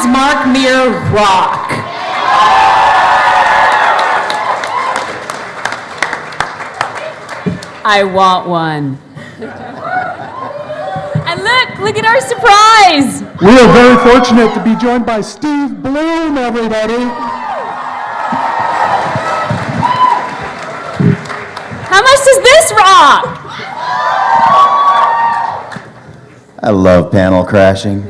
Does Mark Meer rock? I want one. And look at our surprise. We are very fortunate to be joined by Steve Blum, everybody. How much does this rock? I love panel crashing.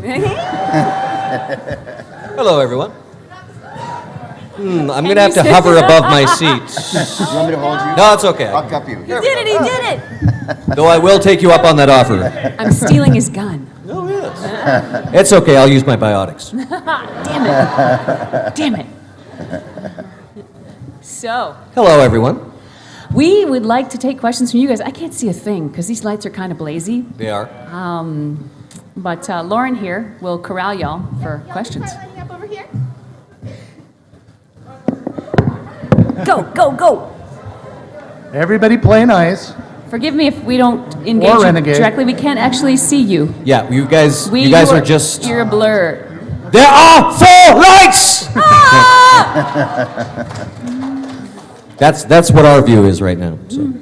Hello, everyone. I'm going to have to hover above my seat. You want me to hold you? No, it's okay. I'll cup you. He did it. Though I will take you up on that offer. I'm stealing his gun. Oh, yes. It's okay. I'll use my biotics. Damn it. So, Hello, everyone. we would like to take questions from you guys. I can't see a thing because these lights are kind of blazy. They are. But Lauren here will corral y'all for questions. Up over here. Go. Everybody play nice. Forgive me if we don't engage Or you renegade. directly. We can't actually see you. Yeah, you guys are just... You're a blur. There are 4 lights! That's what our view is right now. So.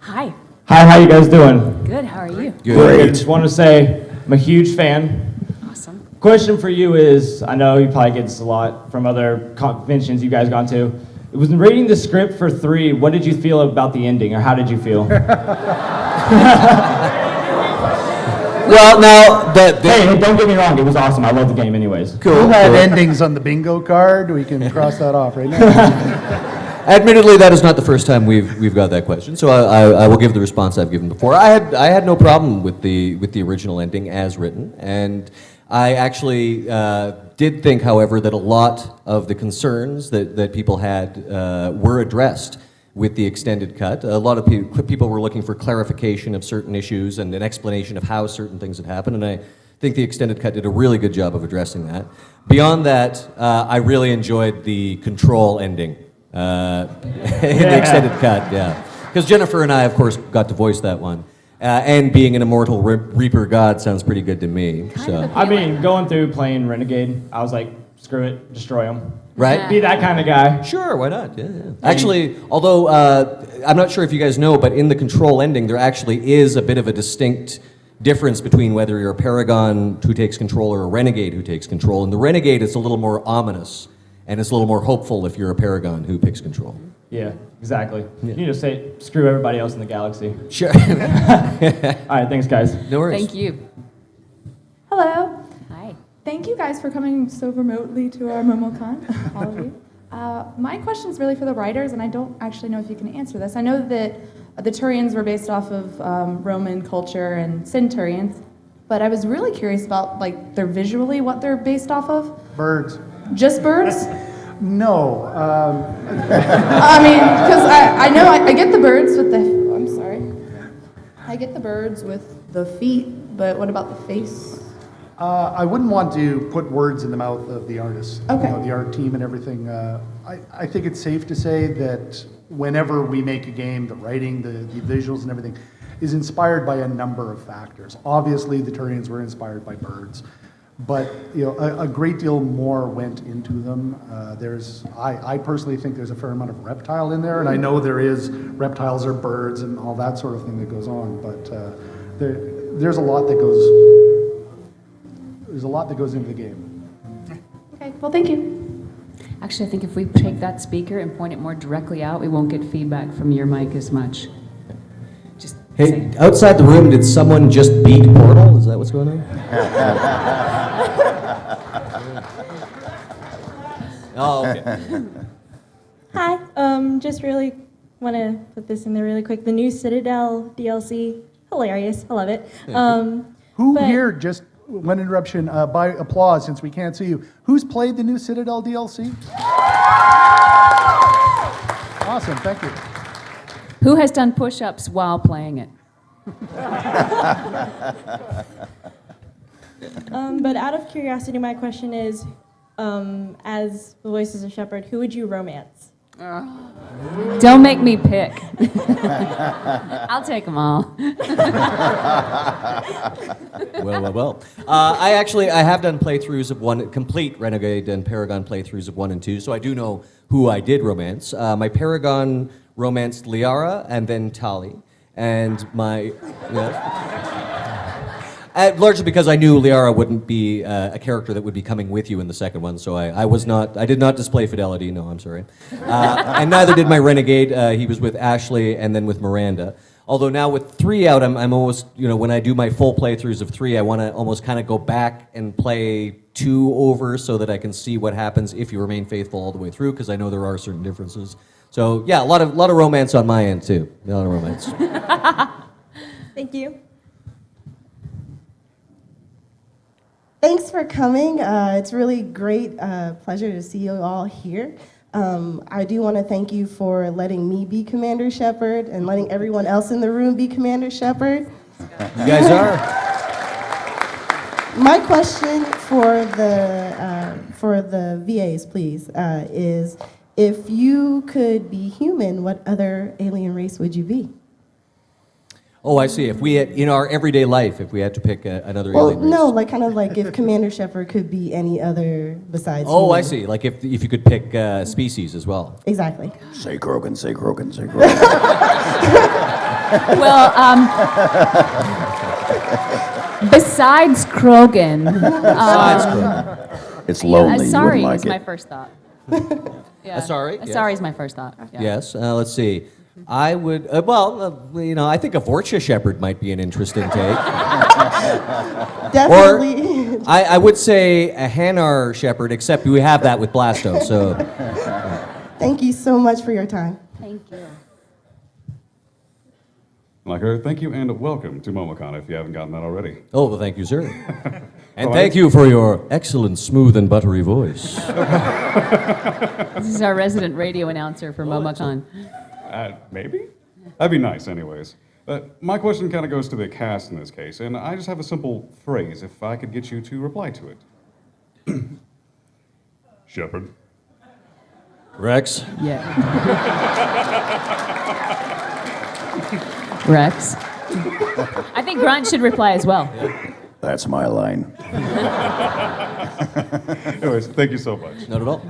Hi. Hi, how you guys doing? Good. How are you? Good. I just want to say I'm a huge fan. Awesome. Question for you is, I know you probably get this a lot from other conventions you guys gone to. It was reading the script for 3, what did you feel about the ending, or how did you feel? Well, now, Hey, don't get me wrong, it was awesome. I love the game anyways. Who had endings on the bingo card? We can cross that off right now. Admittedly, that is not the first time we've got that question, so I will give the response I've given before. I had no problem with the original ending as written, and I actually did think, however, that a lot of the concerns that people had were addressed with the extended cut. A lot of people were looking for clarification of certain issues and an explanation of how certain things had happened, and I think the extended cut did a really good job of addressing that. Beyond that, I really enjoyed the control ending. In the extended cut, yeah. Because Jennifer and I, of course, got to voice that one. And being an immortal Reaper god sounds pretty good to me. So. I mean, going through playing Renegade, I was like, screw it, destroy them. Right? Be that kind of guy. Sure, why not? Yeah. Actually, although I'm not sure if you guys know, but in the control ending, there actually is a bit of a distinct difference between whether you're a Paragon who takes control or a Renegade who takes control. And the Renegade is a little more ominous. And it's a little more hopeful if you're a Paragon who picks control. Yeah, exactly. Yeah. You just say, screw everybody else in the galaxy. Sure. All right, thanks, guys. No worries. Thank you. Hello. Hi. Thank you guys for coming so remotely to our MomoCon, all of you. My question is really for the writers, and I don't actually know if you can answer this. I know that the Turians were based off of Roman culture and Turians, but I was really curious about like their visually what they're based off of. Birds. Just birds? No. I mean, because I know I get the birds with the. I'm sorry. I get the birds with the feet, but what about the face? I wouldn't want to put words in the mouth of the artists. Okay. You know, the art team and everything. I think it's safe to say that whenever we make a game, the writing, the visuals and everything is inspired by a number of factors. Obviously, the Turians were inspired by birds. But you know, a great deal more went into them. I personally think there's a fair amount of reptile in there, and I know there is reptiles or birds and all that sort of thing that goes on. But there's a lot that goes into the game. Okay. Well, thank you. Actually, I think if we take that speaker and point it more directly out, we won't get feedback from your mic as much. Just Hey, saying. outside the room, did someone just beat Portal? Is that what's going on? Oh, okay. Hi, just really want to put this in there really quick. The new Citadel DLC, hilarious, I love it. Who here, just one interruption, by applause since we can't see you, who's played the new Citadel DLC? Awesome, thank you. Who has done push-ups while playing it? But out of curiosity, my question is, as the voices of Shepard, who would you romance? Don't make me pick. I'll take them all. Well. I have done playthroughs of complete Renegade and Paragon playthroughs of 1 and 2, so I do know who I did romance. My Paragon romanced Liara and then Tali, and my... largely because I knew Liara wouldn't be a character that would be coming with you in the second one, so I did not display fidelity, no, I'm sorry. And neither did my Renegade. He was with Ashley and then with Miranda. Although now with 3 out, I'm almost, when I do my full playthroughs of 3, I want to almost kind of go back and play 2 over so that I can see what happens if you remain faithful all the way through, because I know there are certain differences. So yeah, a lot of romance on my end too. A lot of romance. Thank you. Thanks for coming. It's really great pleasure to see you all here. I do want to thank you for letting me be Commander Shepard and letting everyone else in the room be Commander Shepard. You guys are. My question for the VAs, please, is if you could be human, what other alien race would you be? Oh, I see. If we had, in our everyday life, if we had to pick another Well, alien race. no, like kind of like if Commander Shepard could be any other besides Oh, human. I see. Like if you could pick species as well. Exactly. Say Krogan, say Krogan, say Krogan. Well, besides Krogan, It's lonely. You Asari wouldn't like is it. my first thought. Yeah. Asari, yes. Asari is my first thought. Yeah. Yes. Let's see. I would. I think a Vorcha Shepherd might be an interesting take. Definitely. I would say a Hanar Shepherd, except we have that with Blasto. So. Thank you so much for your time. Thank you. Thank you and welcome to MomoCon if you haven't gotten that already. Oh, well, thank you, sir. And thank you for your excellent, smooth, and buttery voice. This is our resident radio announcer for MomoCon. Maybe? That'd be nice anyways. My question kind of goes to the cast in this case, and I just have a simple phrase if I could get you to reply to it. Shepard. Rex. Yeah. Rex. I think Grunt should reply as well. That's my line. Anyways, thank you so much. Not at all.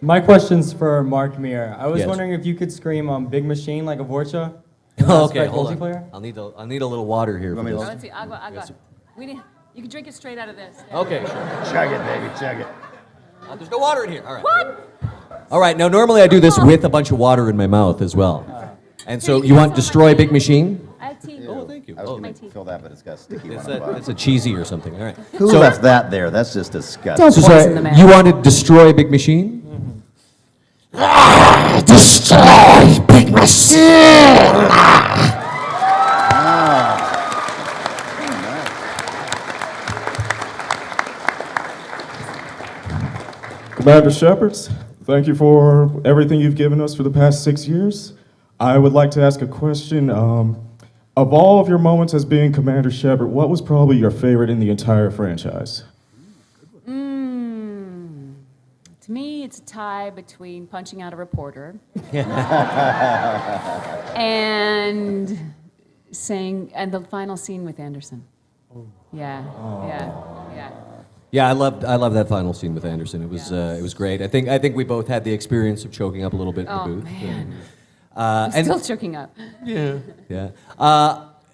My question's for Mark Meer. I was Yes. wondering if you could scream Big Machine like a Vorcha. Oh, okay, hold on. Multiplayer? I'll need a little water here. For me to this. Let's see. Agua. You can drink it straight out of this. Okay, sure. Chug it, baby, chug it. There's no water in here. All right. What? All right. Now, normally I do this with a bunch of water in my mouth as well. And so you want Destroy Big Machine? I have tea. Oh, thank you. I was Oh, going to fill that, but it's got sticky it's one on the bottom. a cheesy or something. All right. Who left that there? That's just disgusting. Don't So poison the man. you wanted Destroy Big Machine? Destroy Big Machine! Commander Shepard, thank you for everything you've given us for the past 6 years. I would like to ask a question. Of all of your moments as being Commander Shepard, what was probably your favorite in the entire franchise? To me, it's a tie between punching out a reporter and the final scene with Anderson. Yeah. Yeah, I loved that final scene with Anderson. It was great. I think we both had the experience of choking up a little bit in the booth. Man. And, I'm still choking up. Yeah.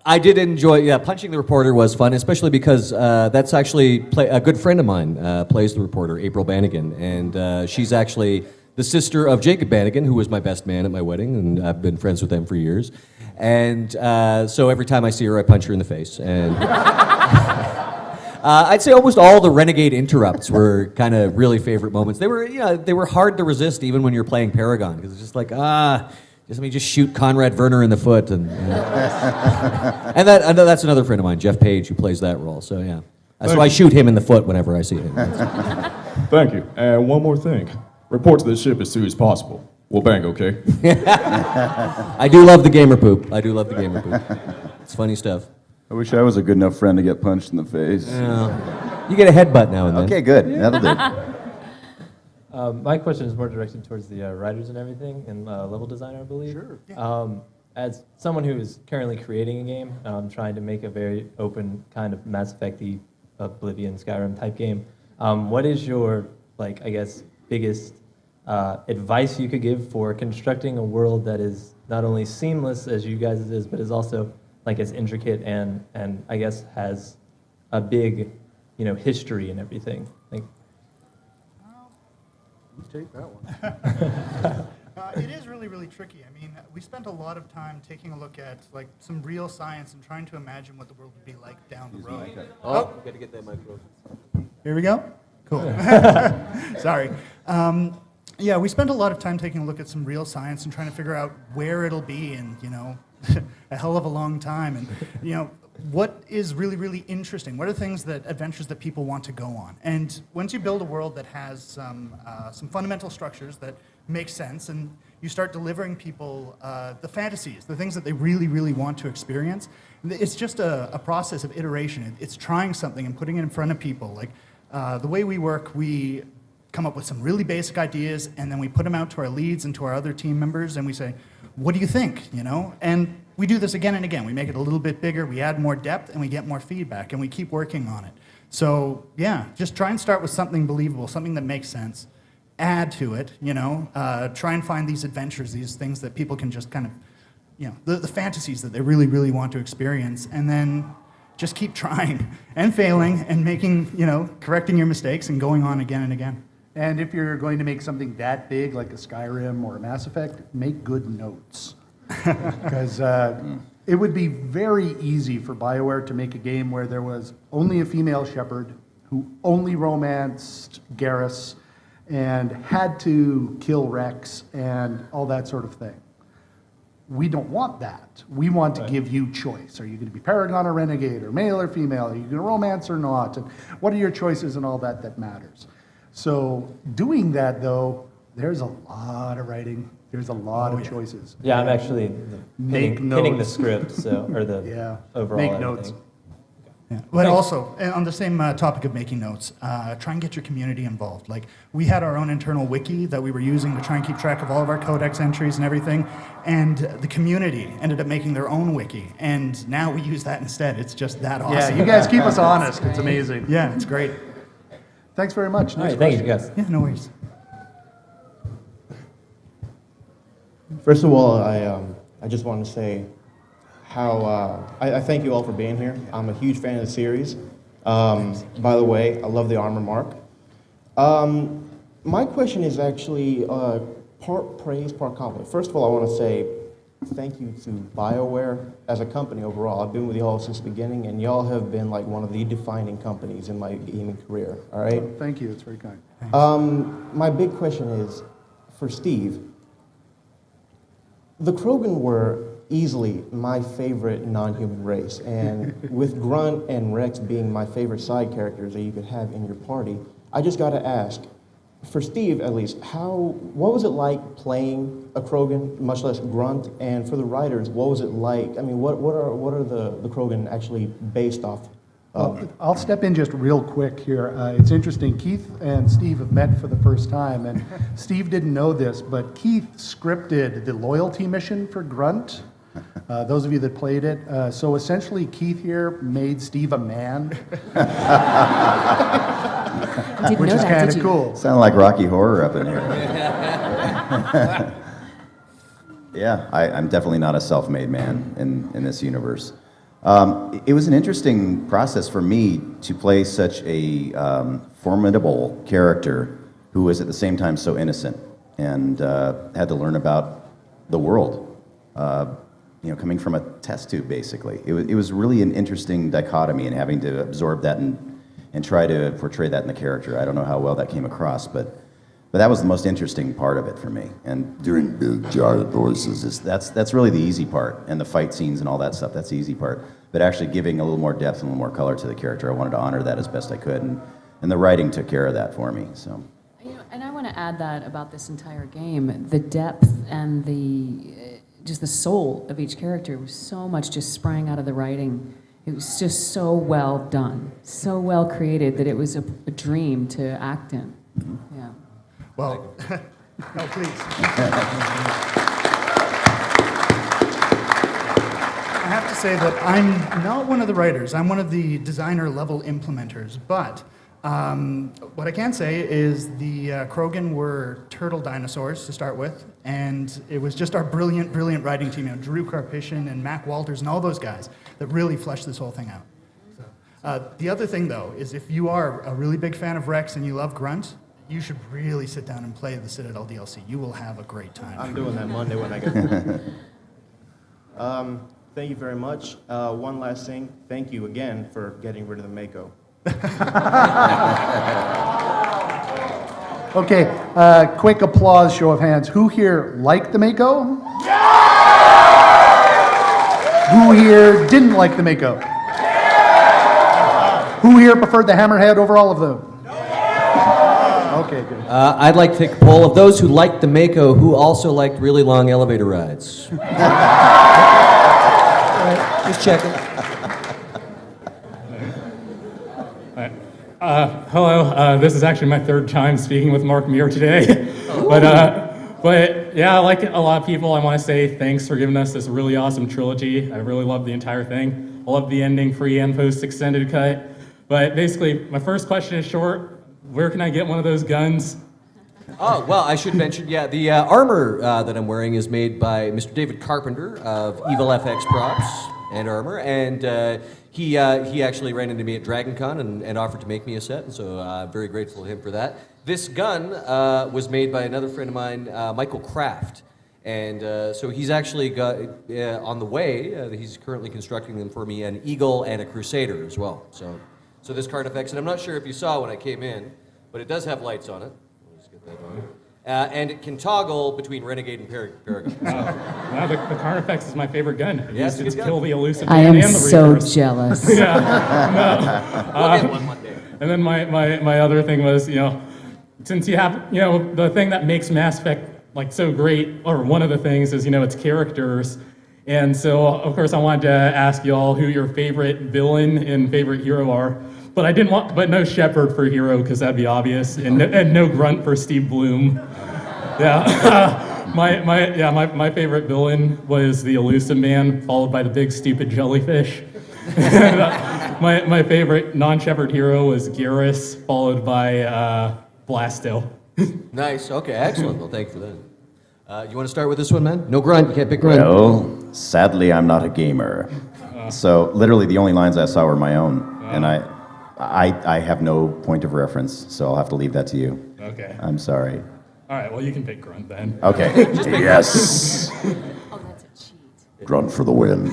I did enjoy, punching the reporter was fun, especially because that's actually a good friend of mine plays the reporter, April Bannigan, and she's actually the sister of Jacob Bannigan, who was my best man at my wedding, and I've been friends with them for years. And so every time I see her, I punch her in the face. And I'd say almost all the Renegade interrupts were kind of really favorite moments. They were hard to resist even when you're playing Paragon, because it's just like, just let me just shoot Conrad Werner in the foot, and that's another friend of mine, Jeff Page, who plays that role. So yeah, so I shoot him in the foot whenever I see him. Thank you. And one more thing. Report to the ship as soon as possible. We'll bang, okay? I do love the gamer poop. It's funny stuff. I wish I was a good enough friend to get punched in the face. You get a headbutt now and then. Okay, good. That'll do. My question is more directed towards the writers and everything, and level designer, I believe. Sure. As someone who is currently creating a game, trying to make a very open kind of Mass Effect-y, Oblivion, Skyrim type game, what is your, like, I guess, biggest advice you could give for constructing a world that is not only seamless as you guys is, but is also like as intricate and I guess has a big, history and everything? Like, You take that one. It is really, really tricky. I mean, we spent a lot of time taking a look at like some real science and trying to imagine what the world would be like down the road. Oh, you gotta get that microphone. Here we go. Cool. Sorry. Yeah, we spent a lot of time taking a look at some real science and trying to figure out where it'll be in, a hell of a long time. And, what is really, really interesting? What are adventures that people want to go on? And once you build a world that has some fundamental structures that make sense, and you start delivering people the fantasies, the things that they really, really want to experience, it's just a process of iteration. It's trying something and putting it in front of people. Like the way we work, we come up with some really basic ideas, and then we put them out to our leads and to our other team members, and we say, what do you think, And we do this again and again. We make it a little bit bigger, we add more depth, and we get more feedback, and we keep working on it. So yeah, just try and start with something believable, something that makes sense. Add to it, try and find these adventures, these things that people can just kind of, the fantasies that they really, really want to experience, and then just keep trying and failing and making, correcting your mistakes and going on again and again. And if you're going to make something that big, like a Skyrim or a Mass Effect, make good notes. Because it would be very easy for Bioware to make a game where there was only a female Shepard who only romanced Garrus and had to kill Rex and all that sort of thing. We don't want that. We want to give you choice. Are you going to be Paragon or Renegade, or male or female? Are you going to romance or not? And what are your choices and all that matters? So doing that, though, there's a lot of writing. There's a lot of choices. Yeah, I'm actually pinning the script, or the yeah. overall Make everything. notes. Yeah. But also, on the same topic of making notes, try and get your community involved. Like, we had our own internal wiki that we were using to try and keep track of all of our codex entries and everything, and the community ended up making their own wiki, and now we use that instead. It's just that awesome. Yeah, you guys keep us honest. It's amazing. Yeah, it's great. Thanks very much. All right, thank you, guys. Yeah, no worries. First of all, I just want to say how I thank you all for being here. I'm a huge fan of the series. By the way, I love the armor mark. My question is actually part praise, part compliment. First of all, I want to say thank you to Bioware as a company overall. I've been with y'all since the beginning, and y'all have been like one of the defining companies in my gaming career. All right. Thank you. It's very kind. My big question is for Steve. The Krogan were easily my favorite non-human race, and with Grunt and Rex being my favorite side characters that you could have in your party, I just got to ask, for Steve at least, what was it like playing a Krogan, much less Grunt, and for the writers, what was it like? I mean, what are the Krogan actually based off of? I'll step in just real quick here. It's interesting, Keith and Steve have met for the first time, and Steve didn't know this, but Keith scripted the loyalty mission for Grunt. Those of you that played it. So essentially, Keith here made Steve a man. Which is kind of cool. Sound like Rocky Horror up in here. Yeah, I'm definitely not a self-made man in this universe. It was an interesting process for me to play such a formidable character who was at the same time so innocent and had to learn about the world. Coming from a test tube, basically. It was really an interesting dichotomy, and having to absorb that and try to portray that in the character. I don't know how well that came across, but that was the most interesting part of it for me. And doing big giant voices, that's really the easy part, and the fight scenes and all that stuff, that's the easy part. But actually giving a little more depth and a little more color to the character, I wanted to honor that as best I could, and the writing took care of that for me. So. And I want to add that about this entire game, the depth and just the soul of each character was so much just sprang out of the writing. It was just so well done, so well created that it was a dream to act in. Yeah. Well, no, please. I have to say that I'm not one of the writers. I'm one of the designer level implementers. But what I can say is the Krogan were turtle dinosaurs to start with, and it was just our brilliant, brilliant writing team, Drew Karpyshyn and Mac Walters and all those guys that really fleshed this whole thing out. The other thing, though, is if you are a really big fan of Rex and you love Grunt, you should really sit down and play the Citadel DLC. You will have a great time. I'm doing that Monday when I get there. Thank you very much. One last thing. Thank you again for getting rid of the Mako. Okay, quick applause, show of hands. Who here liked the Mako? Who here didn't like the Mako? Who here preferred the Hammerhead over all of them? Okay, good. I'd like to take a poll of those who liked the Mako, who also liked really long elevator rides. Just checking. Hello, this is actually my third time speaking with Mark Meer today. But yeah, like a lot of people, I want to say thanks for giving us this really awesome trilogy. I really loved the entire thing. I loved the ending, pre and post extended cut. But basically, my first question is short. Where can I get one of those guns? Oh, well, I should mention, yeah, the armor that I'm wearing is made by Mr. David Carpenter of Evil FX Props and Armor, and he actually ran into me at Dragon Con and offered to make me a set, and so I'm very grateful to him for that. This gun was made by another friend of mine, Michael Kraft, and so he's actually got, on the way, he's currently constructing them for me, an Eagle and a Crusader as well. So this Carnifex, and I'm not sure if you saw when I came in, but it does have lights on it. Let's get that on. And it can toggle between Renegade and Paragon. Wow, the Carnifex is my favorite gun. I Yes, used it to kill the elusive I man am and the so Reapers. jealous. Yeah. No. We'll get one day. And then my other thing was, since you have, the thing that makes Mass Effect like so great, or one of the things is, its characters. And so, of course, I wanted to ask you all who your favorite villain and favorite hero are. But I didn't want, but no Shepard for hero, because that'd be obvious, and no Grunt for Steve Blum. Yeah. My favorite villain was the elusive man, followed by the big stupid jellyfish. My favorite non-Shepard hero was Garrus, followed by Blasto. Nice. Okay. Excellent. Well, thank you for that. You want to start with this one, man? No Grunt. You can't pick Grunt. No, sadly, I'm not a gamer. So literally, the only lines I saw were my own, and I have no point of reference, so I'll have to leave that to you. Okay. I'm sorry. All right. Well, you can pick Grunt then. Okay. Just pick Yes. Oh, that's a cheat. Grunt for the win.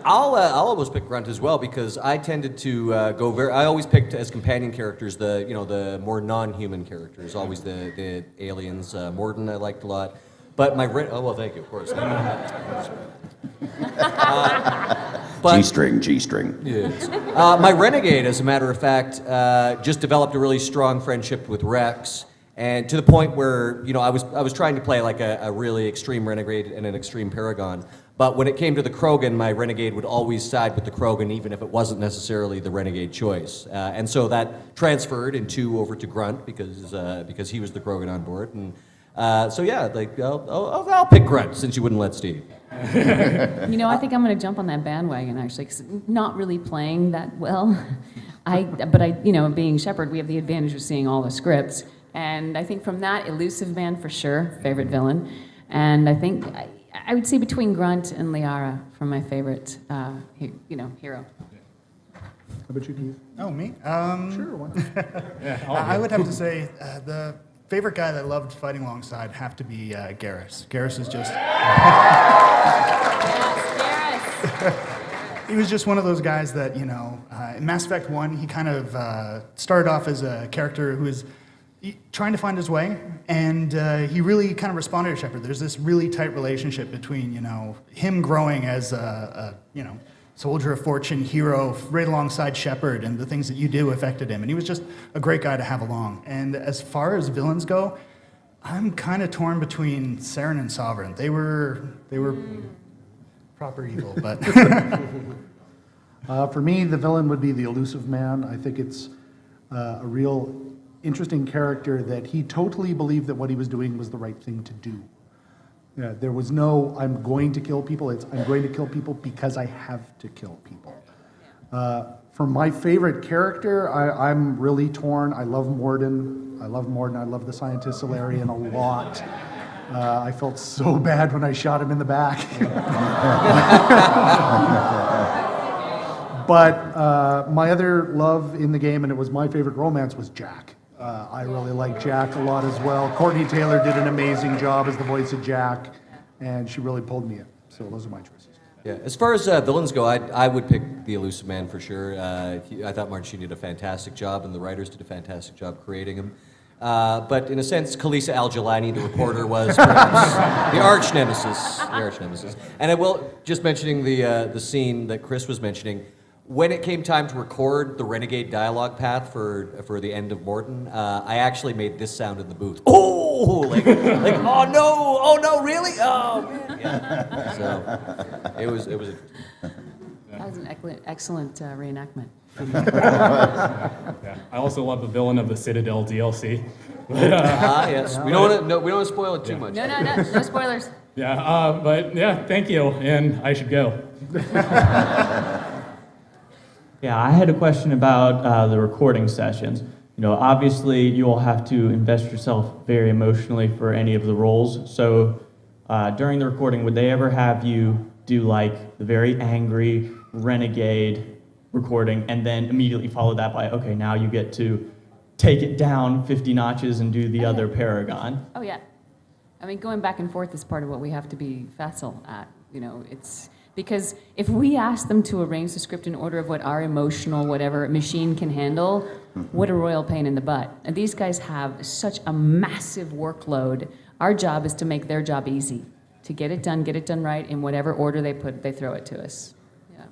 I'll almost pick Grunt as well, because I tended to I always picked as companion characters the more non-human characters, always the aliens. Morden I liked a lot, but thank you, of course. G-string. Yes. My Renegade, as a matter of fact, just developed a really strong friendship with Rex, and to the point where I was trying to play like a really extreme Renegade and an extreme Paragon. But when it came to the Krogan, my Renegade would always side with the Krogan, even if it wasn't necessarily the Renegade choice. And so that transferred in 2 over to Grunt because he was the Krogan on board. And so yeah, I'll pick Grunt since you wouldn't let Steve. I think I'm going to jump on that bandwagon, actually, because not really playing that well. Being Shepard, we have the advantage of seeing all the scripts. And I think from that, elusive man for sure, favorite villain. And I think I would say between Grunt and Liara for my favorite, hero. How about you, Keith? Oh, me? Sure, why not? I would have to say the favorite guy that I loved fighting alongside have to be Garrus. Garrus is just... He was just one of those guys that, in Mass Effect 1, he kind of started off as a character who was trying to find his way, and he really kind of responded to Shepard. There's this really tight relationship between, him growing as a soldier of fortune, hero, right alongside Shepard, and the things that you do affected him. And he was just a great guy to have along. And as far as villains go, I'm kind of torn between Saren and Sovereign. They were proper evil, but... For me, the villain would be the elusive man. I think it's a real interesting character that he totally believed that what he was doing was the right thing to do. There was no, I'm going to kill people. It's, I'm going to kill people because I have to kill people. For my favorite character, I'm really torn. I love Morden. I love the scientist Solarian a lot. I felt so bad when I shot him in the back. But my other love in the game, and it was my favorite romance, was Jack. I really like Jack a lot as well. Courtney Taylor did an amazing job as the voice of Jack, and she really pulled me in. So those are my choices. Yeah, as far as villains go, I would pick the Elusive Man for sure. I thought Martin Sheen did a fantastic job, and the writers did a fantastic job creating him. But in a sense, Khaleesa Al-Jalani, the reporter, was perhaps the arch nemesis. The arch nemesis. And I will, just mentioning the scene that Chris was mentioning, when it came time to record the Renegade dialogue path for the end of Morden, I actually made this sound in the booth. Oh, like oh no, really? Oh man. Yeah. So it was interesting. That was an excellent reenactment. Yeah. I also love the villain of the Citadel DLC. Yes. We don't want to spoil it too much. No spoilers. Yeah, but yeah, thank you, and I should go. Yeah, I had a question about the recording sessions. You know, obviously you all have to invest yourself very emotionally for any of the roles. So during the recording, would they ever have you do like the very angry renegade recording and then immediately follow that by, okay, now you get to take it down 50 notches and do the other Paragon? Oh yeah. I mean, going back and forth is part of what we have to be facile at. You know, it's because if we ask them to arrange the script in order of what our emotional whatever machine can handle, what a royal pain in the butt. And these guys have such a massive workload. Our job is to make their job easy, to get it done right in whatever order they throw it to us. Yeah.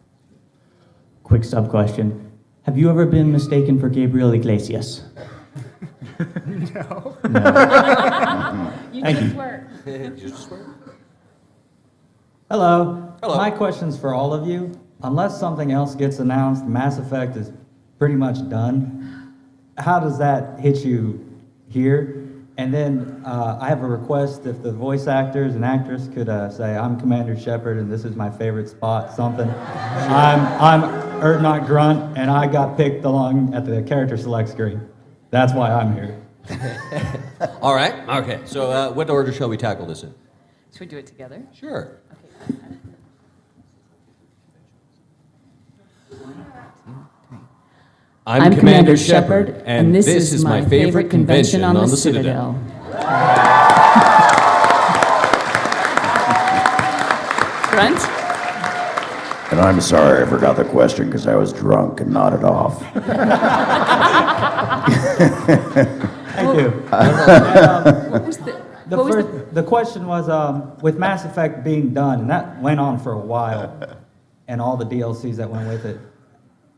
Quick sub question. Have you ever been mistaken for Gabriel Iglesias? No. You Thank just you. were. Hello. Hello. My question's for all of you. Unless something else gets announced, Mass Effect is pretty much done. How does that hit you here? And then I have a request if the voice actors and actress could say, I'm Commander Shepard and this is my favorite spot, something. I'm Erdnot Grunt and I got picked along at the character select screen. That's why I'm here. All right. Okay. So what order shall we tackle this in? Should we do it together? Sure. Okay. I'm Commander Shepard, and this is my favorite convention on the Citadel. Grunt? And I'm sorry I forgot the question because I was drunk and nodded off. Thank you. What was The question was, with Mass Effect being done, and that went on for a while, and all the DLCs that went with it,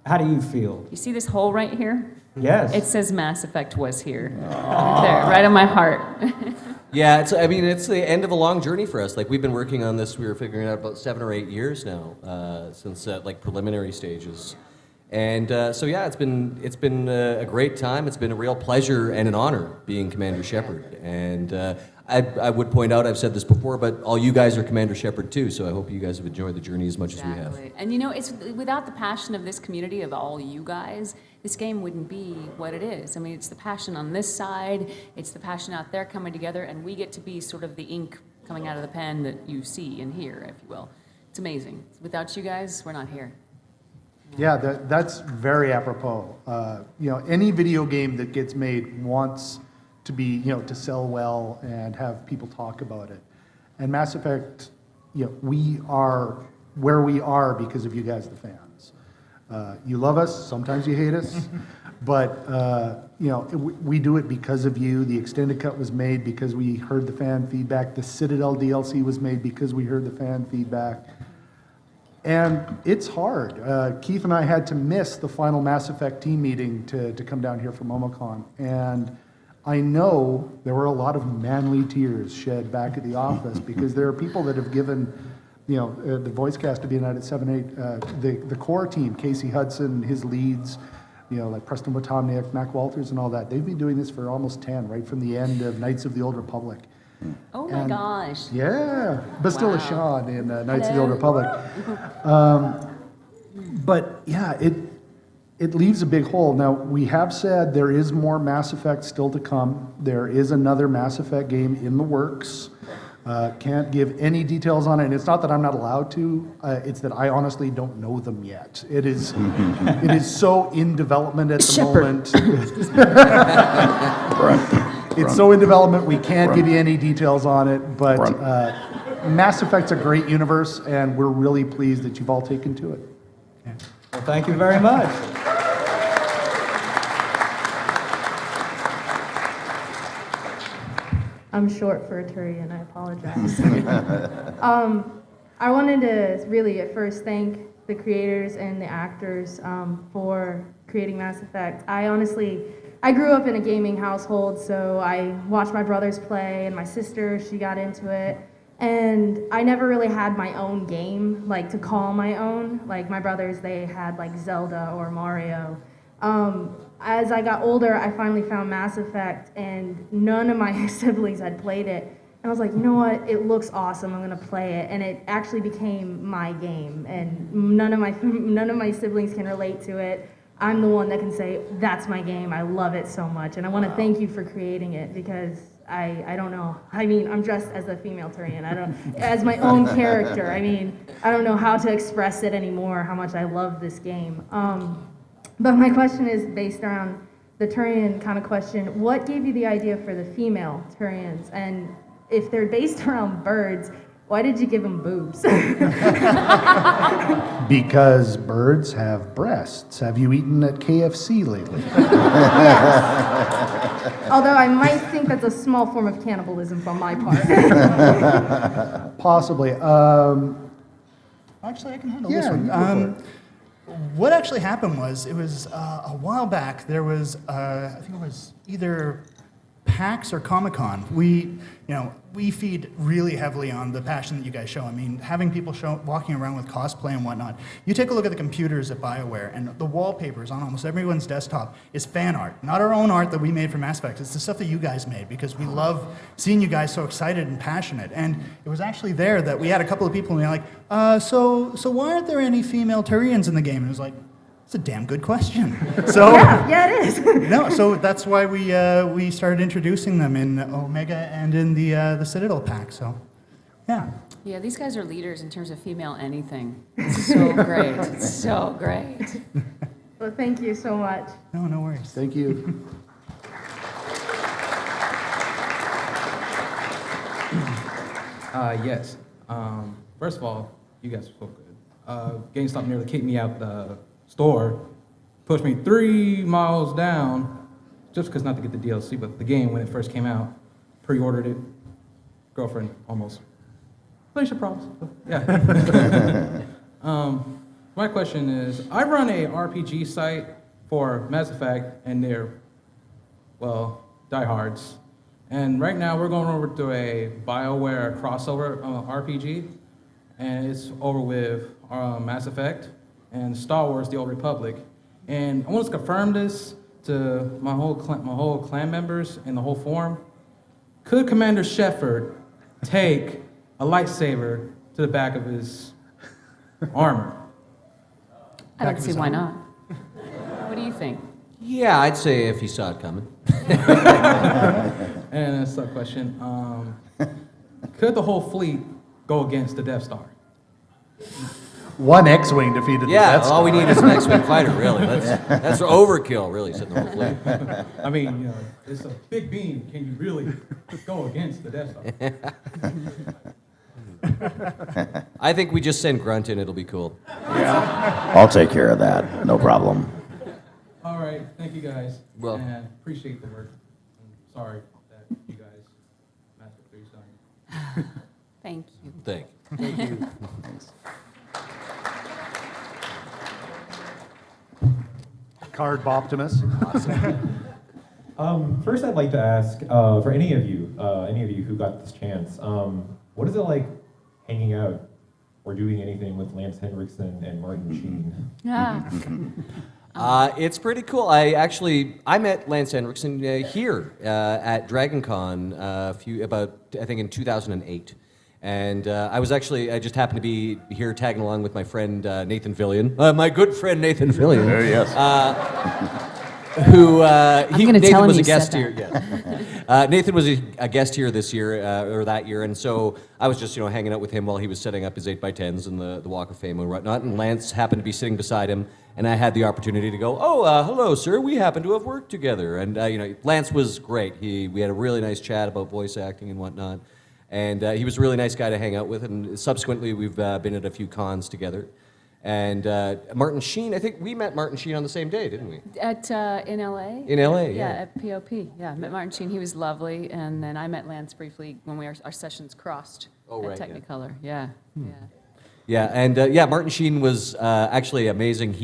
how do you feel? You see this hole right here? Yes. It says Mass Effect was here. There, right on my heart. Yeah, it's the end of a long journey for us. Like, we've been working on this, we were figuring out about 7 or 8 years now, since like preliminary stages. And so yeah, it's been a great time. It's been a real pleasure and an honor being Commander Shepard. And I would point out, I've said this before, but all you guys are Commander Shepard too, so I hope you guys have enjoyed the journey as much as we have. And you know, it's without the passion of this community, of all you guys, this game wouldn't be what it is. I mean, it's the passion on this side, it's the passion out there coming together, and we get to be sort of the ink coming out of the pen that you see and hear, if you will. It's amazing. Without you guys, we're not here. Yeah, that's very apropos. You know, any video game that gets made wants to be, you know, to sell well and have people talk about it. And Mass Effect, you know, we are where we are because of you guys, the fans. You love us, sometimes you hate us, but you know, we do it because of you. The extended cut was made because we heard the fan feedback. The Citadel DLC was made because we heard the fan feedback. And it's hard. Keith and I had to miss the final Mass Effect team meeting to come down here for MomoCon. And I know there were a lot of manly tears shed back at the office because there are people that have given, you know, the voice cast to be United 7-8, the core team, Casey Hudson, his leads, like Preston Wojtownik, Mac Walters and all that. They've been doing this for almost 10, right from the end of Knights of the Old Republic. Oh my gosh. Yeah, Bastilla Wow. Sean in Knights of the Hello. Old Republic. But yeah, it leaves a big hole. Now, we have said there is more Mass Effect still to come. There is another Mass Effect game in the works. Can't give any details on it, and it's not that I'm not allowed to, it's that I honestly don't know them yet. It is so in development at the Shepard. moment. It's so in development, we can't give you any details on it, but Mass Effect's a great universe, and we're really pleased that you've all taken to it. Well, thank you very much. I'm short for a Turian, I apologize. I wanted to really at first thank the creators and the actors for creating Mass Effect. I grew up in a gaming household, so I watched my brothers play and my sister, she got into it. And I never really had my own game, like to call my own. Like my brothers, they had like Zelda or Mario. As I got older, I finally found Mass Effect, and none of my siblings had played it. And I was like, you know what? It looks awesome. I'm gonna play it, and it actually became my game. And none of my siblings can relate to it. I'm the one that can say that's my game. I love it so much, and I want to thank you for creating it because I don't know. I mean, I'm dressed as a female Turian. As my own character. I mean, I don't know how to express it anymore. How much I love this game. But my question is based around the Turian kind of question. What gave you the idea for the female Turians? And if they're based around birds, why did you give them boobs? Because birds have breasts. Have you eaten at KFC lately? Yes. Although I might think that's a small form of cannibalism from my part. Possibly. Actually, I can handle Yeah, this one. you go for it. What actually happened was, it was a while back, there was, I think it was either PAX or Comic-Con. We feed really heavily on the passion that you guys show. I mean, having people walking around with cosplay and whatnot. You take a look at the computers at Bioware, and the wallpapers on almost everyone's desktop is fan art. Not our own art that we made for Mass Effect. It's the stuff that you guys made, because we love seeing you guys so excited and passionate. And it was actually there that we had a couple of people, and we were like, so why aren't there any female Turians in the game? And it was like, it's a damn good question. So yeah, it is. no, so that's why we started introducing them in Omega and in the Citadel pack. So, yeah. Yeah, these guys are leaders in terms of female anything. It's so great. It's so great. Well, thank you so much. No worries. Thank you. Yes. First of all, you guys are so good. GameStop nearly kicked me out the store, pushed me 3 miles down, just because not to get the DLC, but the game when it first came out. Pre-ordered it. Girlfriend almost. Felicia promise. Yeah. My question is, I run a RPG site for Mass Effect, and they're, well, diehards. And right now we're going over to a Bioware crossover RPG, and it's over with Mass Effect and Star Wars: The Old Republic. And I want to confirm this to my whole clan members and the whole forum. Could Commander Shepard take a lightsaber to the back of his armor? I don't see why not. What do you think? Yeah, I'd say if he saw it coming. And that's the question. Could the whole fleet go against the Death Star? One X-Wing defeated the Death Star. All we need is an X-Wing fighter, really. That's overkill, really, said the whole fleet. I mean, it's a big beam. Can you really go against the Death Star? I think we just send Grunt in, it'll be cool. Yeah. I'll take care of that. No problem. All right, thank you guys. Well, and appreciate the work. I'm sorry that you guys messed up your son. Thank you. Thank you. Thanks. Card Optimus. First, I'd like to ask for any of you who got this chance, what is it like hanging out or doing anything with Lance Henriksen and Martin Sheen? It's pretty cool. I met Lance Henriksen here at DragonCon I think in 2008. And I just happened to be here tagging along with my friend Nathan Fillion, my good friend Nathan Fillion. Yes. Nathan was a guest here. Yes. Nathan was a guest here this year or that year, and so I was just hanging out with him while he was setting up his 8x10s and the Walk of Fame and whatnot. And Lance happened to be sitting beside him, and I had the opportunity to go, hello, sir. We happen to have worked together, and Lance was great. We had a really nice chat about voice acting and whatnot, and he was a really nice guy to hang out with. And subsequently, we've been at a few cons together. And Martin Sheen, I think we met Martin Sheen on the same day, didn't we? In LA? In LA, Yeah, yeah. at POP. Yeah, I met Martin Sheen. He was lovely. And then I met Lance briefly when our sessions crossed at Technicolor. Yeah. Yeah, and Martin Sheen was actually amazing.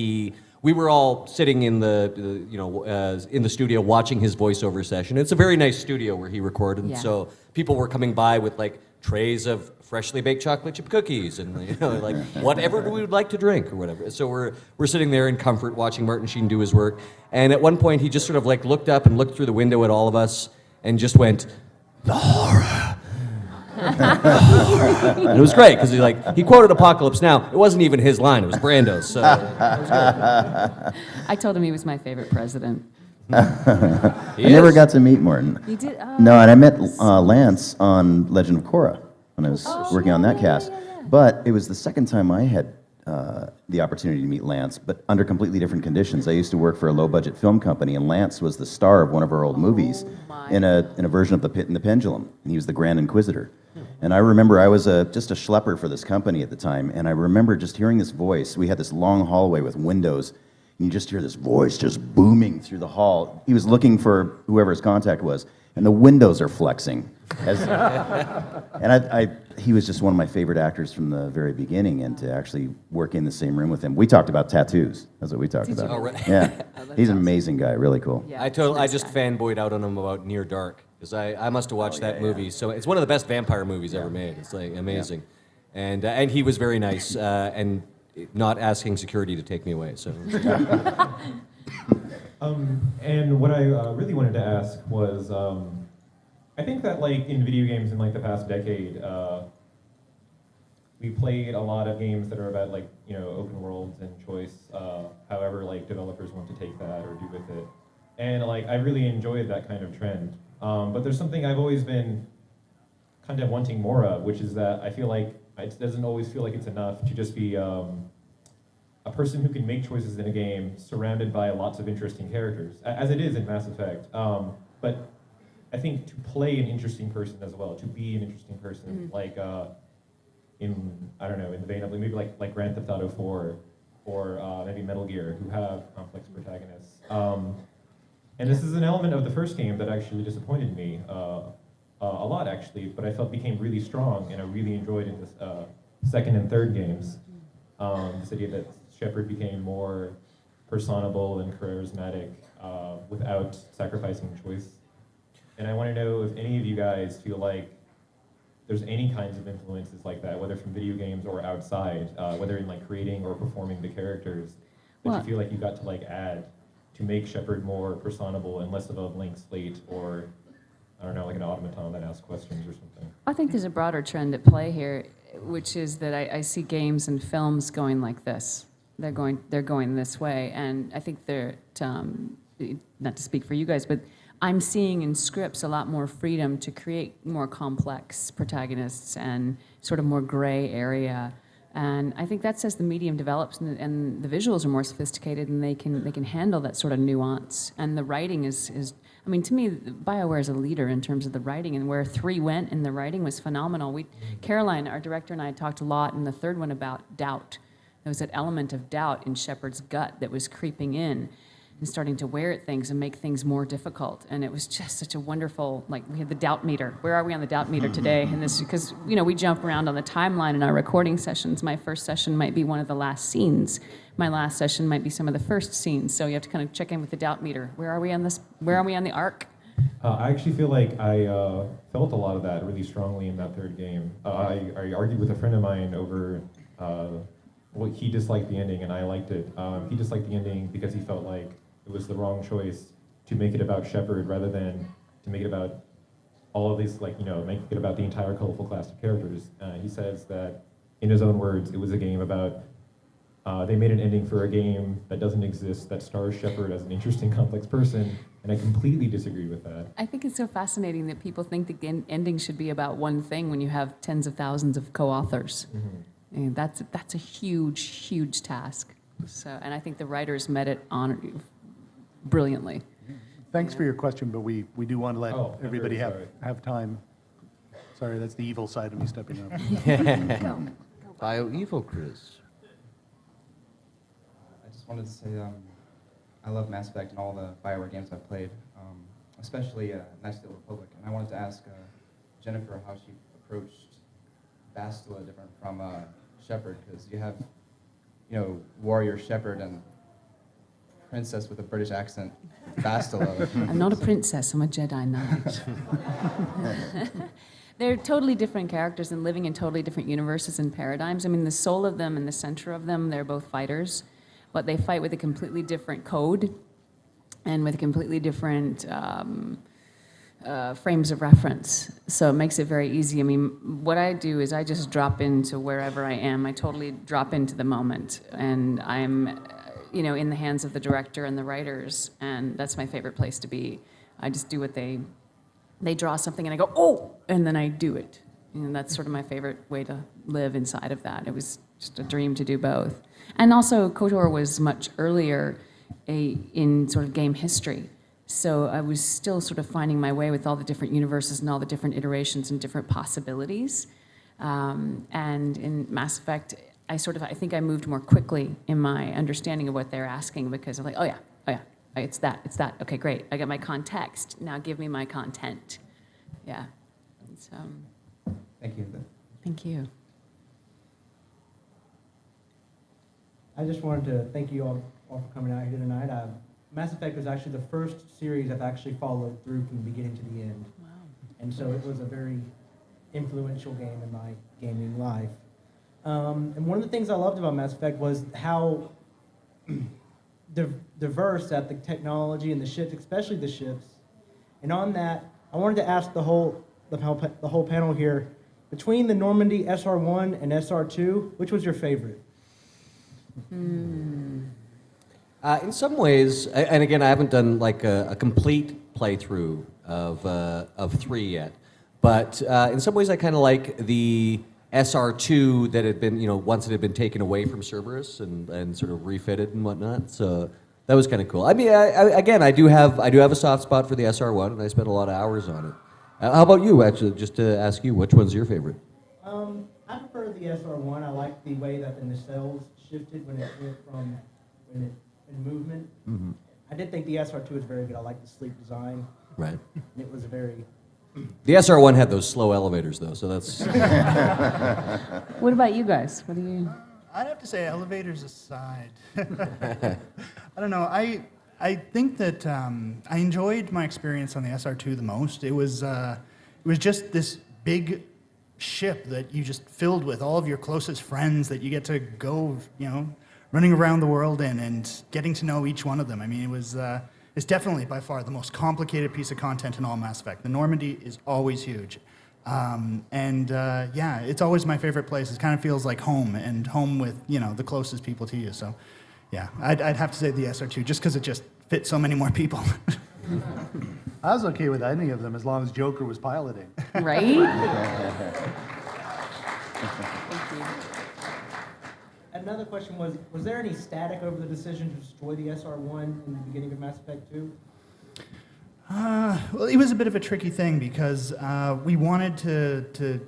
We were all sitting in in the studio watching his voiceover session. It's a very nice studio where he recorded, and so people were coming by with trays of freshly baked chocolate chip cookies and whatever we would like to drink or whatever. So we're sitting there in comfort watching Martin Sheen do his work. And at one point he just sort of looked up and looked through the window at all of us and just went, "The horror." And it was great because he quoted Apocalypse Now. It wasn't even his line; it was Brando's. So it was good. I told him he was my favorite president. I never got to meet Martin. You did? No, and I met Lance on Legend of Korra when I was working on that cast. But it was the second time I had the opportunity to meet Lance, but under completely different conditions. I used to work for a low-budget film company, and Lance was the star of one of our old movies in a version of The Pit and the Pendulum, and he was the Grand Inquisitor. And I remember I was just a schlepper for this company at the time, and I remember just hearing this voice. We had this long hallway with windows, and you just hear this voice just booming through the hall. He was looking for whoever his contact was, and the windows are flexing. He was just one of my favorite actors from the very beginning, and to actually work in the same room with him. We talked about tattoos. That's what we talked about. Oh, right. Yeah, he's an amazing guy, really cool. Yeah, I just fanboyed out on him about Near Dark, because I must have watched that movie. So it's one of the best vampire movies ever made. It's amazing. Yeah. And he was very nice, and not asking security to take me away. So. And what I really wanted to ask was, I think that in video games in the past decade, we played a lot of games that are about open worlds and choice, however developers want to take that or do with it. And I really enjoyed that kind of trend. But there's something I've always been kind of wanting more of, which is that I feel like it doesn't always feel like it's enough to just be a person who can make choices in a game surrounded by lots of interesting characters, as it is in Mass Effect. But I think to play an interesting person as well, to be an interesting person, in the vein of maybe like Grand Theft Auto 4 or maybe Metal Gear, who have complex protagonists. And this is an element of the first game that actually disappointed me a lot, actually, but I felt became really strong, and I really enjoyed in this second and third games. This idea that Shepard became more personable and charismatic without sacrificing choice. And I want to know if any of you guys feel like there's any kinds of influences like that, whether from video games or outside, whether in creating or performing the characters, that you feel like you got to add to make Shepard more personable and less of a blank slate, or I don't know, like an automaton that asks questions or something. I think there's a broader trend at play here, which is that I see games and films going like this. They're going this way, and I think they're not to speak for you guys, but I'm seeing in scripts a lot more freedom to create more complex protagonists and sort of more gray area. And I think that's as the medium develops and the visuals are more sophisticated and they can handle that sort of nuance. And the writing is I mean, to me, Bioware is a leader in terms of the writing, and where 3 went in the writing was phenomenal. Caroline, our director, and I talked a lot in the third one about doubt. There was that element of doubt in Shepard's gut that was creeping in and starting to wear at things and make things more difficult. And it was just such a wonderful, we had the doubt meter. Where are we on the doubt meter today? And this, because, we jump around on the timeline in our recording sessions. My first session might be one of the last scenes. My last session might be some of the first scenes. So you have to kind of check in with the doubt meter. Where are we on this? Where are we on the arc? I actually feel like I felt a lot of that really strongly in that third game. I argued with a friend of mine over well, he disliked the ending and I liked it. He disliked the ending because he felt like it was the wrong choice to make it about Shepard rather than to make it about all of these, like, make it about the entire colorful cast of characters. He says that, in his own words, it was a game about, they made an ending for a game that doesn't exist, that stars Shepard as an interesting, complex person, and I completely disagree with that. I think it's so fascinating that people think the ending should be about one thing when you have tens of thousands of co-authors. And that's a huge, huge task. So, and I think the writers met it on brilliantly. Thanks for your question, but we do want to let everybody very have time. Sorry, that's the evil side of me stepping up. Bio Evil Chris. I just wanted to say I love Mass Effect and all the Bioware games I've played, especially Knights of the Republic. And I wanted to ask Jennifer how she approached Bastila different from Shepard, because you have, warrior Shepard and princess with a British accent, Bastila. I'm not a princess, I'm a Jedi Knight. They're totally different characters and living in totally different universes and paradigms. I mean, the soul of them and the center of them, they're both fighters, but they fight with a completely different code and with completely different frames of reference. So it makes it very easy. I mean, what I do is I just drop into wherever I am. I totally drop into the moment, and I'm in the hands of the director and the writers, and that's my favorite place to be. I just do what they draw something and I go, oh, and then I do it. And that's sort of my favorite way to live inside of that. It was just a dream to do both. And also, KOTOR was much earlier in sort of game history. So I was still sort of finding my way with all the different universes and all the different iterations and different possibilities. And in Mass Effect, I think I moved more quickly in my understanding of what they're asking, because I'm like, oh yeah, it's that, okay, great. I got my context, now give me my content. Yeah, so. Thank you. Thank you. I just wanted to thank you all for coming out here tonight. Mass Effect was actually the first series I've actually followed through from the beginning to the end. Wow. And so it was a very influential game in my gaming life. And one of the things I loved about Mass Effect was how diverse that the technology and the ships, especially the ships. And on that, I wanted to ask the whole panel here, between the Normandy SR1 and SR2, which was your favorite? In some ways, and again, I haven't done like a complete playthrough of 3 yet, but in some ways I kind of like the SR2 that had been, once it had been taken away from Cerberus and sort of refitted and whatnot. So that was kind of cool. I mean, I do have a soft spot for the SR1, and I spent a lot of hours on it. How about you, actually, just to ask you, which one's your favorite? I prefer the SR1. I like the way that the nacelles shifted when it went from in movement. Mm-hmm. I did think the SR2 was very good. I like the sleek design. Right. And it was very... The SR1 had those slow elevators, though, so that's... What about you guys? What do you... I'd have to say, elevators aside. I don't know. I think that I enjoyed my experience on the SR2 the most. It was just this big ship that you just filled with all of your closest friends that you get to go, running around the world in and getting to know each one of them. I mean, it's definitely by far the most complicated piece of content in all Mass Effect. The Normandy is always huge. It's always my favorite place. It kind of feels like home, and home with, the closest people to you. So, yeah, I'd have to say the SR2, just because it just fits so many more people. I was okay with any of them as long as Joker was piloting. Right? Another question was there any static over the decision to destroy the SR1 in the beginning of Mass Effect 2? Well, it was a bit of a tricky thing because we wanted to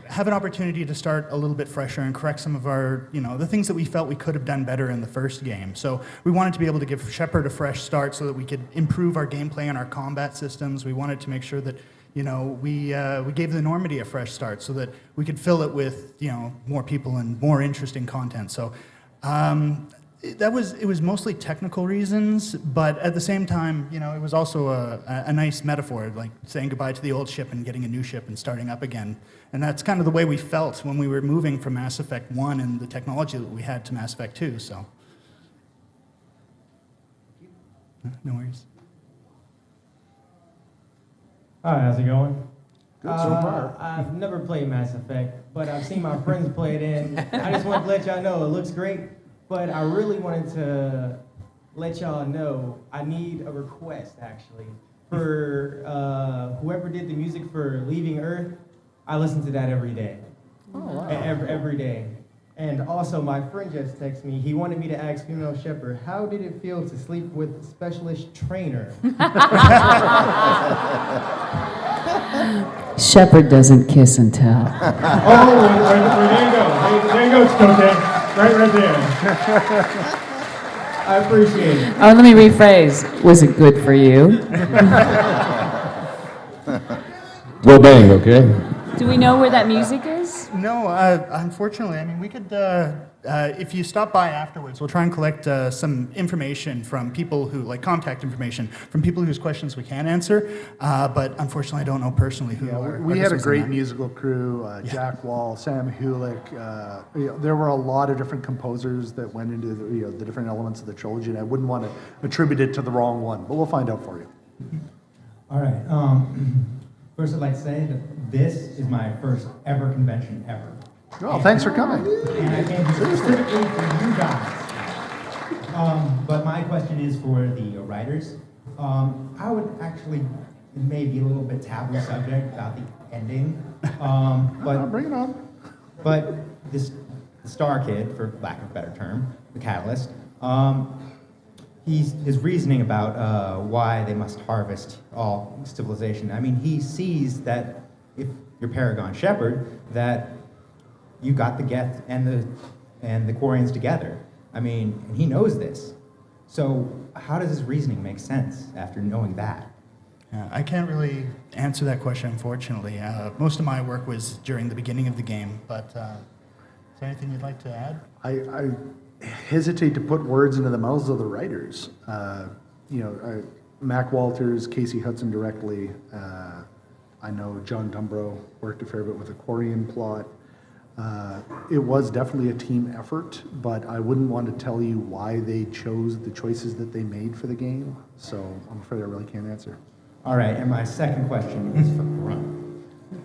have an opportunity to start a little bit fresher and correct some of our, the things that we felt we could have done better in the first game. So we wanted to be able to give Shepard a fresh start so that we could improve our gameplay and our combat systems. We wanted to make sure that, we gave the Normandy a fresh start so that we could fill it with, more people and more interesting content. So It was mostly technical reasons, but at the same time, you know, it was also a nice metaphor, like saying goodbye to the old ship and getting a new ship and starting up again. And that's kind of the way we felt when we were moving from Mass Effect 1 and the technology that we had to Mass Effect 2, so. No worries. Hi, how's it going? Good so far. I've never played Mass Effect, but I've seen my friends play it, and I just wanted to let y'all know it looks great. But I really wanted to let y'all know I need a request, actually. For whoever did the music for Leaving Earth, I listen to that every day. Oh, wow. Every day. And also, my friend just texted me. He wanted me to ask Female Shepard, how did it feel to sleep with Specialist Trainer? Shepard doesn't kiss and tell. Oh, there you go. There you go, Skotek. Right there. I appreciate it. Oh, let me rephrase. Was it good for you? Well, bang, okay? Do we know where that music is? No, unfortunately, I mean, we could, if you stop by afterwards, we'll try and collect some information from people who, like contact information, from people whose questions we can answer, but unfortunately I don't know personally who are. We had a great musical crew, Jack Wall, Sam Hulick, you know, there were a lot of different composers that went into the, you know, the different elements of the trilogy, and I wouldn't want to attribute it to the wrong one, but we'll find out for you. All right. First, I'd like to say that this is my first ever convention ever. Oh, thanks for coming. And I came specifically for you guys. But my question is for the writers. I would actually, it may be a little bit taboo subject about the ending. But bring it on. But this the Star Kid, for lack of a better term, the Catalyst, his reasoning about why they must harvest all civilization. I mean, he sees that if you're Paragon Shepard, that you got the Geth and the Quarians together. I mean, and he knows this. So how does his reasoning make sense after knowing that? I can't really answer that question, unfortunately. Most of my work was during the beginning of the game, but is there anything you'd like to add? I hesitate to put words into the mouths of the writers. You know, Mac Walters, Casey Hudson directly. I know John Dumbrow worked a fair bit with the Quarian plot. It was definitely a team effort, but I wouldn't want to tell you why they chose the choices that they made for the game, so I'm afraid I really can't answer. All right, and my second question is for Grunt.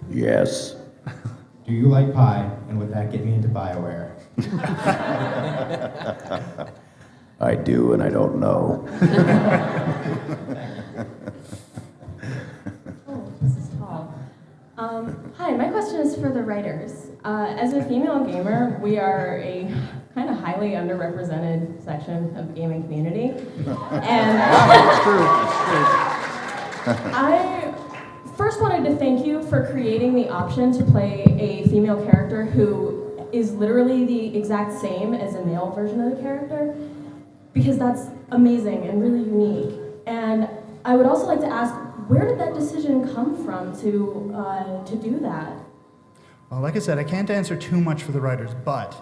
Yes. Do you like pie, and would that get me into Bioware? I do, and I don't know. Hi, my question is for the writers. As a female gamer, we are a kind of highly underrepresented section of the gaming community. And That's true. I first wanted to thank you for creating the option to play a female character who is literally the exact same as a male version of the character, because that's amazing and really unique. And I would also like to ask, where did that decision come from to do that? Well, like I said, I can't answer too much for the writers, but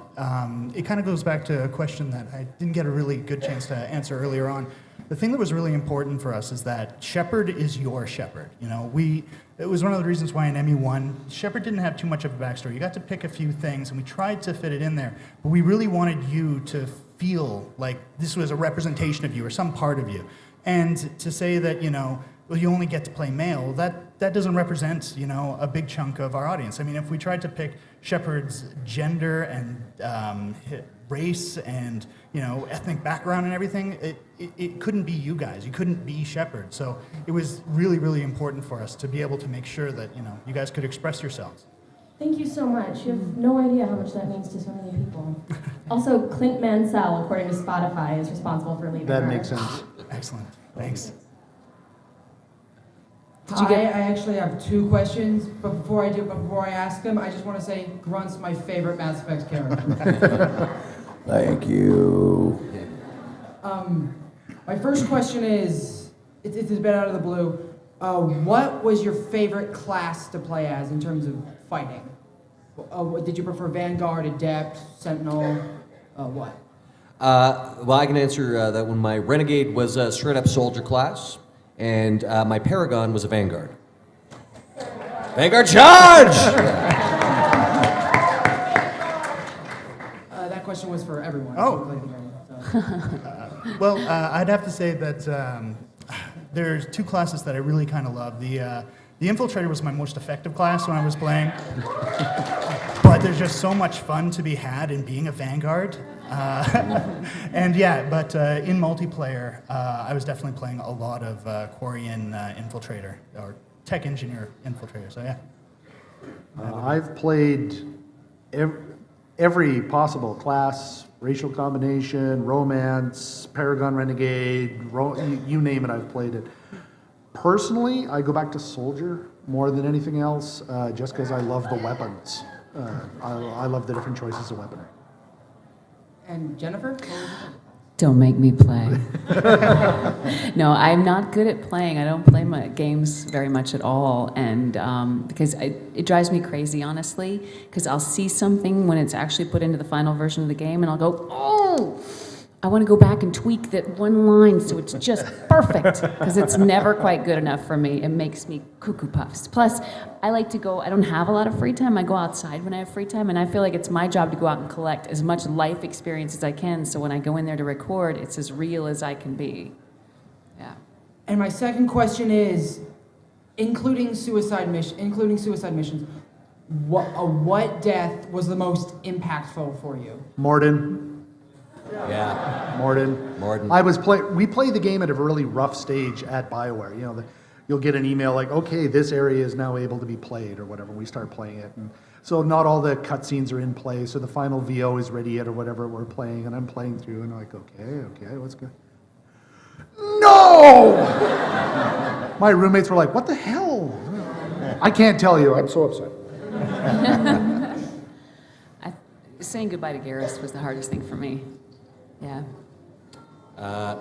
it kind of goes back to a question that I didn't get a really good chance to answer earlier on. The thing that was really important for us is that Shepard is your Shepard. You know, it was one of the reasons why in ME1, Shepard didn't have too much of a backstory. You got to pick a few things, and we tried to fit it in there, but we really wanted you to feel like this was a representation of you or some part of you. And to say that, you know, well, you only get to play male, that doesn't represent, you know, a big chunk of our audience. I mean, if we tried to pick Shepard's gender and race and, you know, ethnic background and everything, it couldn't be you guys. You couldn't be Shepard. So it was really, really important for us to be able to make sure that, you know, you guys could express yourselves. Thank you so much. You have no idea how much that means to so many people. Also, Clint Mansell, according to Spotify, is responsible for leaving That Earth. makes sense. Excellent. Thanks. I actually have two questions, but before I ask them, I just want to say Grunt's my favorite Mass Effect character. Thank you. My first question is, it's a bit out of the blue. What was your favorite class to play as in terms of fighting? Did you prefer Vanguard, Adept, Sentinel, what? Well, I can answer that one. My Renegade was a straight-up soldier class, and my Paragon was a Vanguard. Vanguard charge! That question was for everyone. Oh. who played the game, so. Well, I'd have to say that there's two classes that I really kind of love. The Infiltrator was my most effective class when I was playing. But there's just so much fun to be had in being a Vanguard. And yeah, but in multiplayer, I was definitely playing a lot of Quarian Infiltrator, or Tech Engineer Infiltrator, so yeah. I've played every possible class, racial combination, romance, Paragon Renegade, you name it, I've played it. Personally, I go back to Soldier more than anything else, just because I love the weapons. I love the different choices of weaponry. And Jennifer? Don't make me play. No, I'm not good at playing. I don't play my games very much at all, and because it drives me crazy, honestly, because I'll see something when it's actually put into the final version of the game, and I'll go, oh, I want to go back and tweak that one line so it's just perfect, because it's never quite good enough for me. It makes me cuckoo puffs. Plus, I like to go, I don't have a lot of free time. I go outside when I have free time, and I feel like it's my job to go out and collect as much life experience as I can, so when I go in there to record, it's as real as I can be. Yeah. And my second question is, including suicide missions, what death was the most impactful for you? Morden. Yeah. Morden. We played the game at a really rough stage at Bioware. You know, you'll get an email like, okay, this area is now able to be played or whatever. We start playing it. And so not all the cutscenes are in place or the final VO is ready yet or whatever we're playing. And I'm playing through and I'm like, okay, what's good? No! My roommates were like, what the hell? I can't tell you. I'm so upset. Saying goodbye to Garrus was the hardest thing for me. Yeah.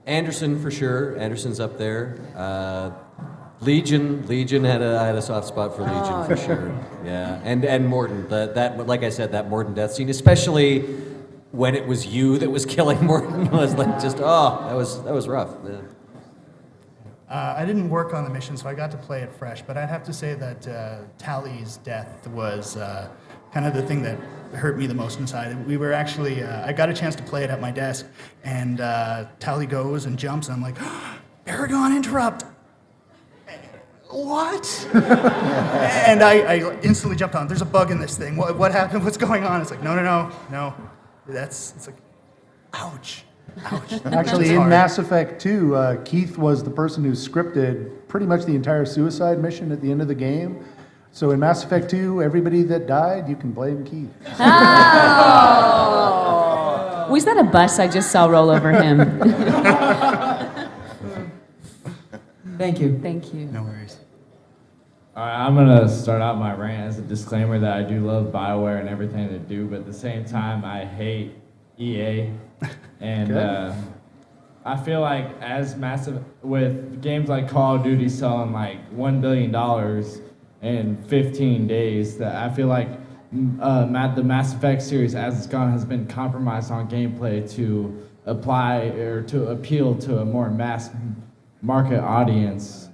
Anderson for sure. Anderson's up there. Legion had I had a soft spot for Legion for sure. Yeah, and Morden. That like I said, that Morden death scene, especially when it was you that was killing Morden, was like just that was rough. Yeah. I didn't work on the mission, so I got to play it fresh. But I'd have to say that Tally's death was kind of the thing that hurt me the most inside. We were actually, I got a chance to play it at my desk, and Tally goes and jumps, and I'm like, Paragon interrupt! What? And I instantly jumped on, there's a bug in this thing. What happened? What's going on? It's like, no. It's like, ouch. Actually, in Mass Effect 2, Keith was the person who scripted pretty much the entire suicide mission at the end of the game. So in Mass Effect 2, everybody that died, you can blame Keith. Oh! Was that a bus I just saw roll over him? Thank you. Thank you. No worries. All right, I'm going to start out my rant as a disclaimer that I do love Bioware and everything they do, but at the same time, I hate EA. And I feel like with games like Call of Duty selling like $1 billion in 15 days, that I feel like the Mass Effect series as it's gone has been compromised on gameplay to apply or to appeal to a more mass market audience,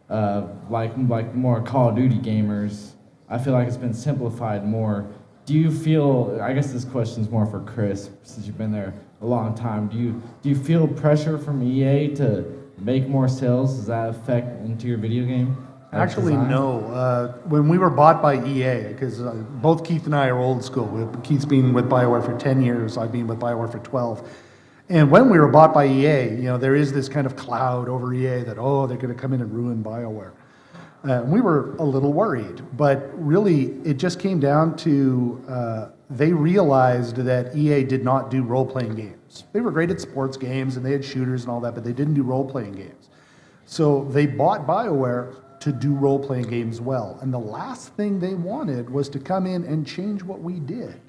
like more Call of Duty gamers. I feel like it's been simplified more. Do you feel, I guess this question is more for Chris, since you've been there a long time, do you feel pressure from EA to make more sales? Does that affect into your video game? Actually, no. When we were bought by EA, because both Keith and I are old school. Keith's been with Bioware for 10 years, I've been with Bioware for 12. And when we were bought by EA, there is this kind of cloud over EA that, they're going to come in and ruin Bioware. We were a little worried, but really it just came down to they realized that EA did not do role-playing games. They were great at sports games and they had shooters and all that, but they didn't do role-playing games. So they bought Bioware to do role-playing games well. And the last thing they wanted was to come in and change what we did.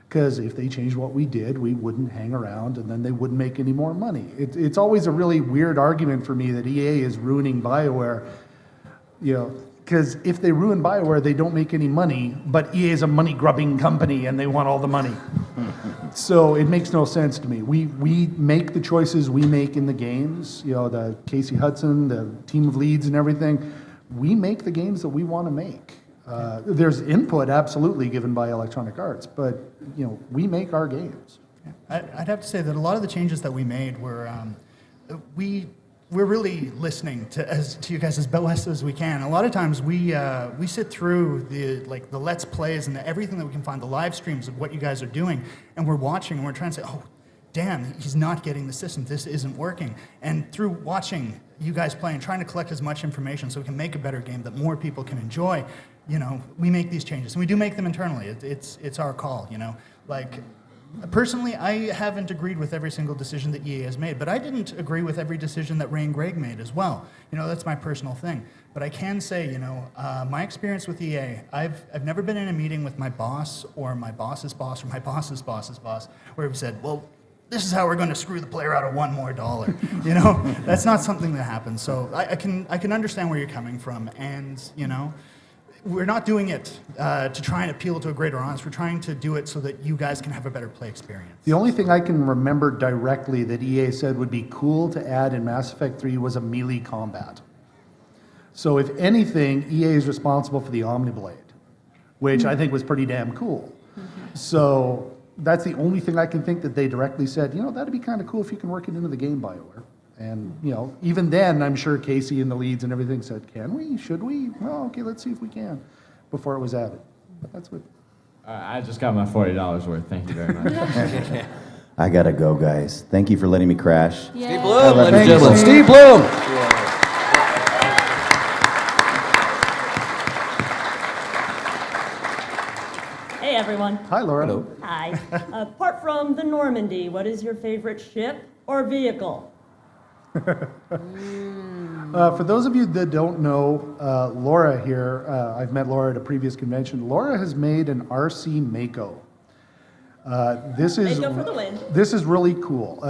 Because if they changed what we did, we wouldn't hang around and then they wouldn't make any more money. It's always a really weird argument for me that EA is ruining Bioware. Because if they ruin Bioware, they don't make any money, but EA is a money-grubbing company and they want all the money. So it makes no sense to me. We make the choices we make in the games, you know, the Casey Hudson, the team of leads and everything. We make the games that we want to make. There's input absolutely given by Electronic Arts, but you know, we make our games. I'd have to say that a lot of the changes that we made were, we're really listening to you guys as best as we can. A lot of times we sit through the Let's Plays and everything that we can find, the live streams of what you guys are doing, and we're watching and we're trying to say, oh, damn, he's not getting the system. This isn't working. And through watching you guys play and trying to collect as much information so we can make a better game that more people can enjoy, you know, we make these changes. And we do make them internally. It's our call, you know. Like, personally, I haven't agreed with every single decision that EA has made, but I didn't agree with every decision that Ray and Greg made as well. You know, that's my personal thing. But I can say, you know, my experience with EA, I've never been in a meeting with my boss or my boss's boss or my boss's boss's boss where we've said, well, this is how we're going to screw the player out of $1 more. You know, that's not something that happens. So I can understand where you're coming from, and you know, we're not doing it to try and appeal to a greater audience. We're trying to do it so that you guys can have a better play experience. The only thing I can remember directly that EA said would be cool to add in Mass Effect 3 was a melee combat. So if anything, EA is responsible for the Omniblade, which I think was pretty damn cool. So that's the only thing I can think that they directly said, you know, that'd be kind of cool if you can work it into the game, Bioware. And, you know, even then, I'm sure Casey and the leads and everything said, can we? Should we? Well, okay, let's see if we can, before it was added. But that's what... I just got my $40 worth. Thank you very much. I gotta go, guys. Thank you for letting me crash. Steve Blum, ladies and gentlemen. Steve Blum! Hey, everyone. Hi, Laura. Hello. Hi. Apart from the Normandy, what is your favorite ship or vehicle? For those of you that don't know, Laura here, I've met Laura at a previous convention. Laura has made an RC Mako. This is Mako for the win. This is really cool.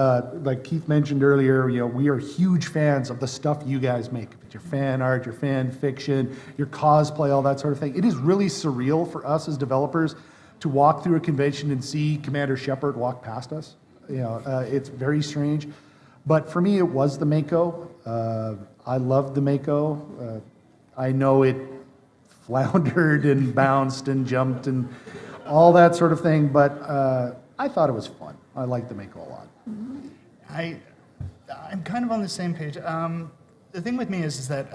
Like Keith mentioned earlier, you know, we are huge fans of the stuff you guys make. If it's your fan art, your fan fiction, your cosplay, all that sort of thing. It is really surreal for us as developers to walk through a convention and see Commander Shepard walk past us. You know, it's very strange. But for me, it was the Mako. I loved the Mako. I know it floundered and bounced and jumped and all that sort of thing, but I thought it was fun. I liked the Mako a lot. I'm kind of on the same page. The thing with me is that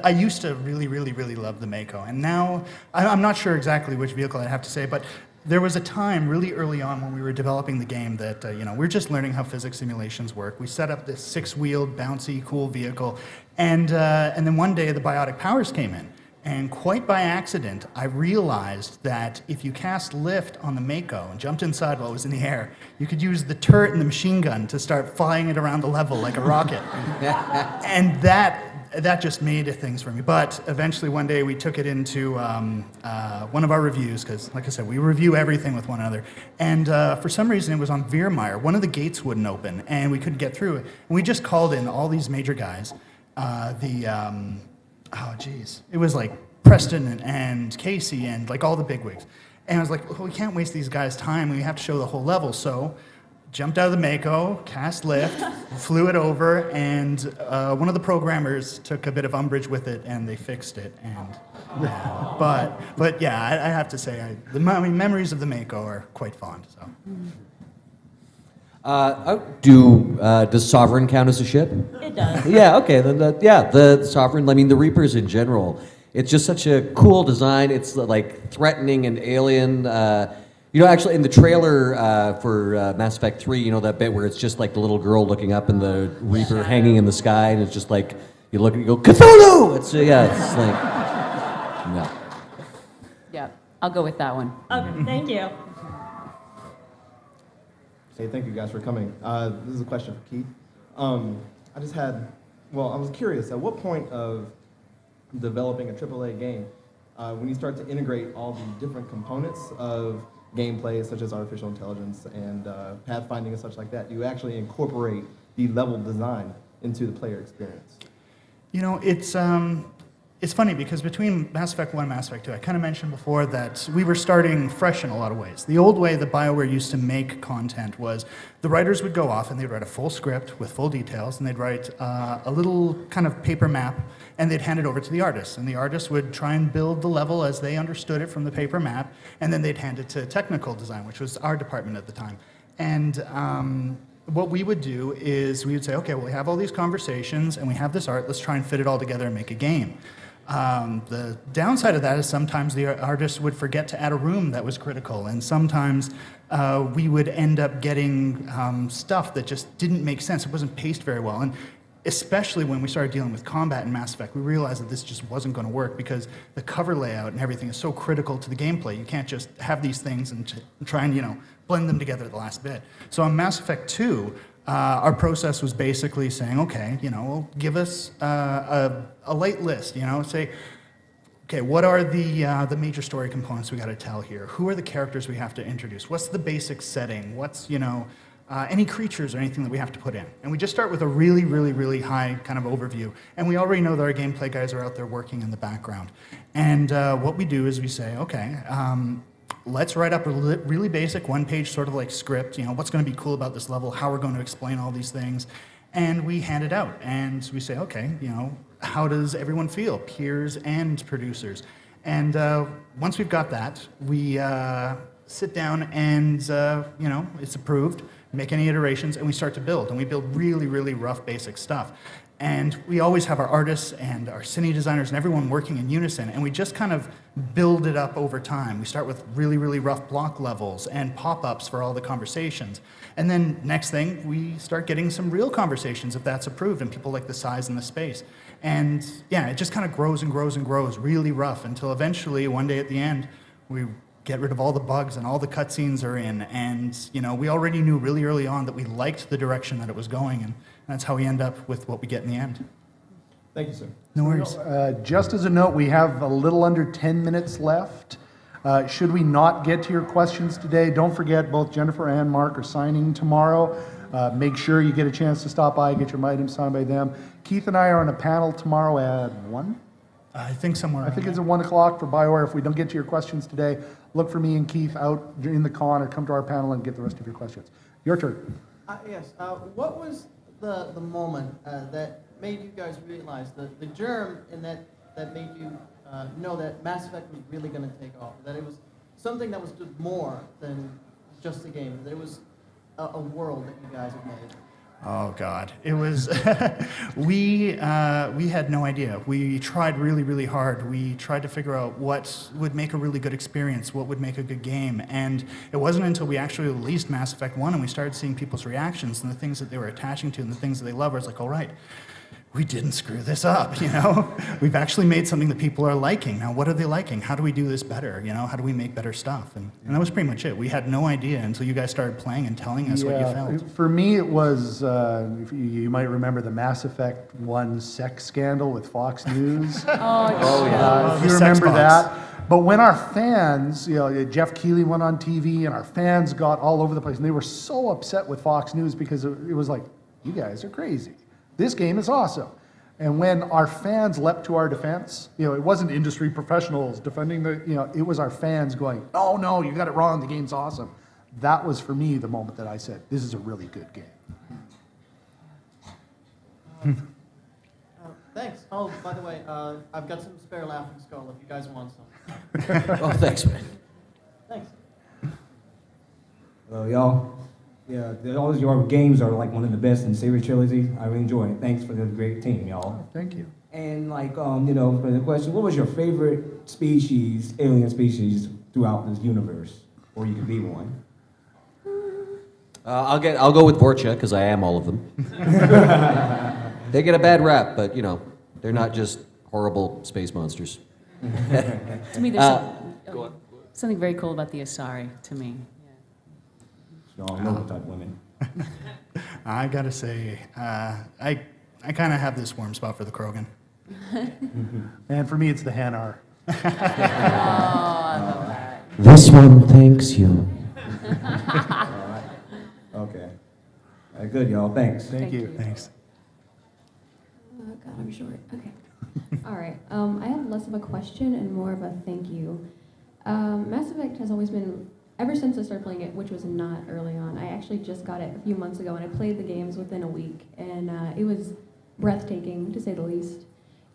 I used to really, really, really love the Mako, and now I'm not sure exactly which vehicle I'd have to say, but there was a time really early on when we were developing the game that you know, we're just learning how physics simulations work. We set up this 6-wheeled, bouncy, cool vehicle, and then one day the biotic powers came in. And quite by accident, I realized that if you cast lift on the Mako and jumped inside while it was in the air, you could use the turret and the machine gun to start flying it around the level like a rocket. And that just made things for me. But eventually one day we took it into one of our reviews, because like I said, we review everything with one another. And for some reason it was on Veermeyer. One of the gates wouldn't open and we couldn't get through it. And we just called in all these major guys. Oh, geez. It was like Preston and Casey and like all the bigwigs. And I was like, well, we can't waste these guys' time. We have to show the whole level. So jumped out of the Mako, cast lift, flew it over, and one of the programmers took a bit of umbrage with it, and they fixed it. And yeah, but yeah, I have to say, my memories of the Mako are quite fond. So. Does Sovereign count as a ship? It does. Yeah, okay. The Sovereign, I mean, the Reapers in general, it's just such a cool design. It's like threatening and alien. You know, actually, in the trailer for Mass Effect 3, you know, that bit where it's just like the little girl looking up and the Reaper hanging in the sky, and it's just like, you look and you go, Cthulhu! It's like, no. Yeah, I'll go with that one. Okay, thank you. Hey, thank you guys for coming. This is a question for Keith. I was curious, at what point of developing a AAA game, when you start to integrate all the different components of gameplay, such as artificial intelligence and pathfinding and such like that, do you actually incorporate the level design into the player experience? You know, it's it's funny because between Mass Effect 1 and Mass Effect 2, I kind of mentioned before that we were starting fresh in a lot of ways. The old way that Bioware used to make content was the writers would go off and they'd write a full script with full details, and they'd write a little kind of paper map, and they'd hand it over to the artists. And the artists would try and build the level as they understood it from the paper map, and then they'd hand it to technical design, which was our department at the time. And what we would do is we would say, okay, well, we have all these conversations and we have this art, let's try and fit it all together and make a game. The downside of that is sometimes the artist would forget to add a room that was critical, and sometimes we would end up getting stuff that just didn't make sense. It wasn't paced very well. And especially when we started dealing with combat in Mass Effect, we realized that this just wasn't going to work because the cover layout and everything is so critical to the gameplay. You can't just have these things and try and, blend them together at the last bit. So on Mass Effect 2, our process was basically saying, okay, give us a light list, say, okay, what are the major story components we got to tell here? Who are the characters we have to introduce? What's the basic setting? What's, any creatures or anything that we have to put in? And we just start with a really, really, really high kind of overview. And we already know that our gameplay guys are out there working in the background. And what we do is we say, okay, let's write up a really basic one-page sort of like script, what's going to be cool about this level, how we're going to explain all these things, and we hand it out. And we say, okay, how does everyone feel, peers and producers? And once we've got that, we sit down and, it's approved, make any iterations, and we start to build. And we build really, really rough, basic stuff. And we always have our artists and our cine designers and everyone working in unison, and we just kind of build it up over time. We start with really, really rough block levels and pop-ups for all the conversations. And then next thing, we start getting some real conversations if that's approved, and people like the size and the space. And yeah, it just kind of grows and grows and grows, really rough, until eventually one day at the end, we get rid of all the bugs and all the cutscenes are in. And we already knew really early on that we liked the direction that it was going, and that's how we end up with what we get in the end. Thank you, sir. No worries. Just as a note, we have a little under 10 minutes left. Should we not get to your questions today, don't forget both Jennifer and Mark are signing tomorrow. Make sure you get a chance to stop by, get your items signed by them. Keith and I are on a panel tomorrow at 1? I think somewhere I think it's at 1 o'clock for Bioware. If we don't get to your questions today, look for me and Keith out in the con or come to our panel and get the rest of your questions. Your turn. Yes. What was the moment that made you guys realize the germ in that made you know that Mass Effect was really going to take off? That it was something that was more than just a game. That it was a world that you guys have made. Oh God, it was. we had no idea. We tried really, really hard. We tried to figure out what would make a really good experience, what would make a good game, and it wasn't until we actually released Mass Effect 1 and we started seeing people's reactions and the things that they were attaching to and the things that they love. I was like, all right, we didn't screw this up. We've actually made something that people are liking. Now, what are they liking? How do we do this better? How do we make better stuff? And that was pretty much it. We had no idea until you guys started playing and telling us what you felt. For me, it was, you might remember the Mass Effect 1 sex scandal with Fox News. If you remember that. But when our fans, Jeff Keighley went on TV and our fans got all over the place and they were so upset with Fox News because it was like, you guys are crazy. This game is awesome. And when our fans leapt to our defense, it wasn't industry professionals defending it was our fans going, oh no, you got it wrong, the game's awesome. That was for me the moment that I said, this is a really good game. Thanks. Oh, by the way, I've got some spare laughing skull if you guys want some. Oh, thanks, man. Thanks. Hello, y'all. Yeah, all your games are like one of the best in the Saber trilogy. I really enjoy it. Thanks for the great team, y'all. Thank you. And for the question, what was your favorite species, alien species, throughout this universe? Or you could be one. I'll go with Vorcha because I am all of them. They get a bad rap, but they're not just horrible space monsters. To me, there's something very cool about the Asari. To me. Y'all know type women. I gotta say, I kind of have this warm spot for the Krogan. And for me, it's the Hanar. I love that. This one thanks you. Okay. Good, y'all. Thanks. Thank you. Thanks. Oh, God, I'm short. Okay. All right. I have less of a question and more of a thank you. Mass Effect has always been, ever since I started playing it, which was not early on. I actually just got it a few months ago, and I played the games within a week, and it was breathtaking, to say the least.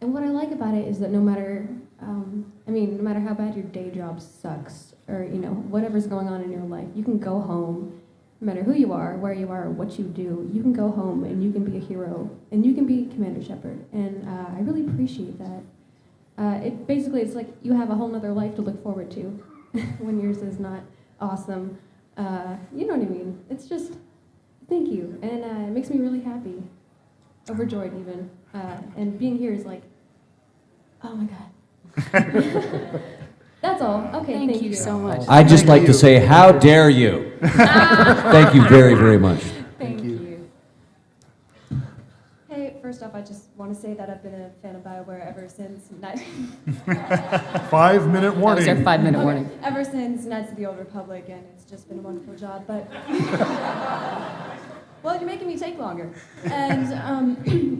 And what I like about it is that no matter, no matter how bad your day job sucks, or whatever's going on in your life, you can go home. No matter who you are, where you are, or what you do, you can go home and you can be a hero, and you can be Commander Shepard. And I really appreciate that. It's like you have a whole nother life to look forward to when yours is not awesome. You know what I mean? It's just, thank you. And it makes me really happy, overjoyed even. And being here is like, oh my God. That's all. Okay, thank you so much. I'd just like to say, how dare you? Thank you very, very much. Thank you. Hey, first off, I just want to say that I've been a fan of Bioware ever since 5-minute warning. That was our 5-minute warning. Ever since Knights of the Old Republic, and it's just been a wonderful job. But well, you're making me take longer. And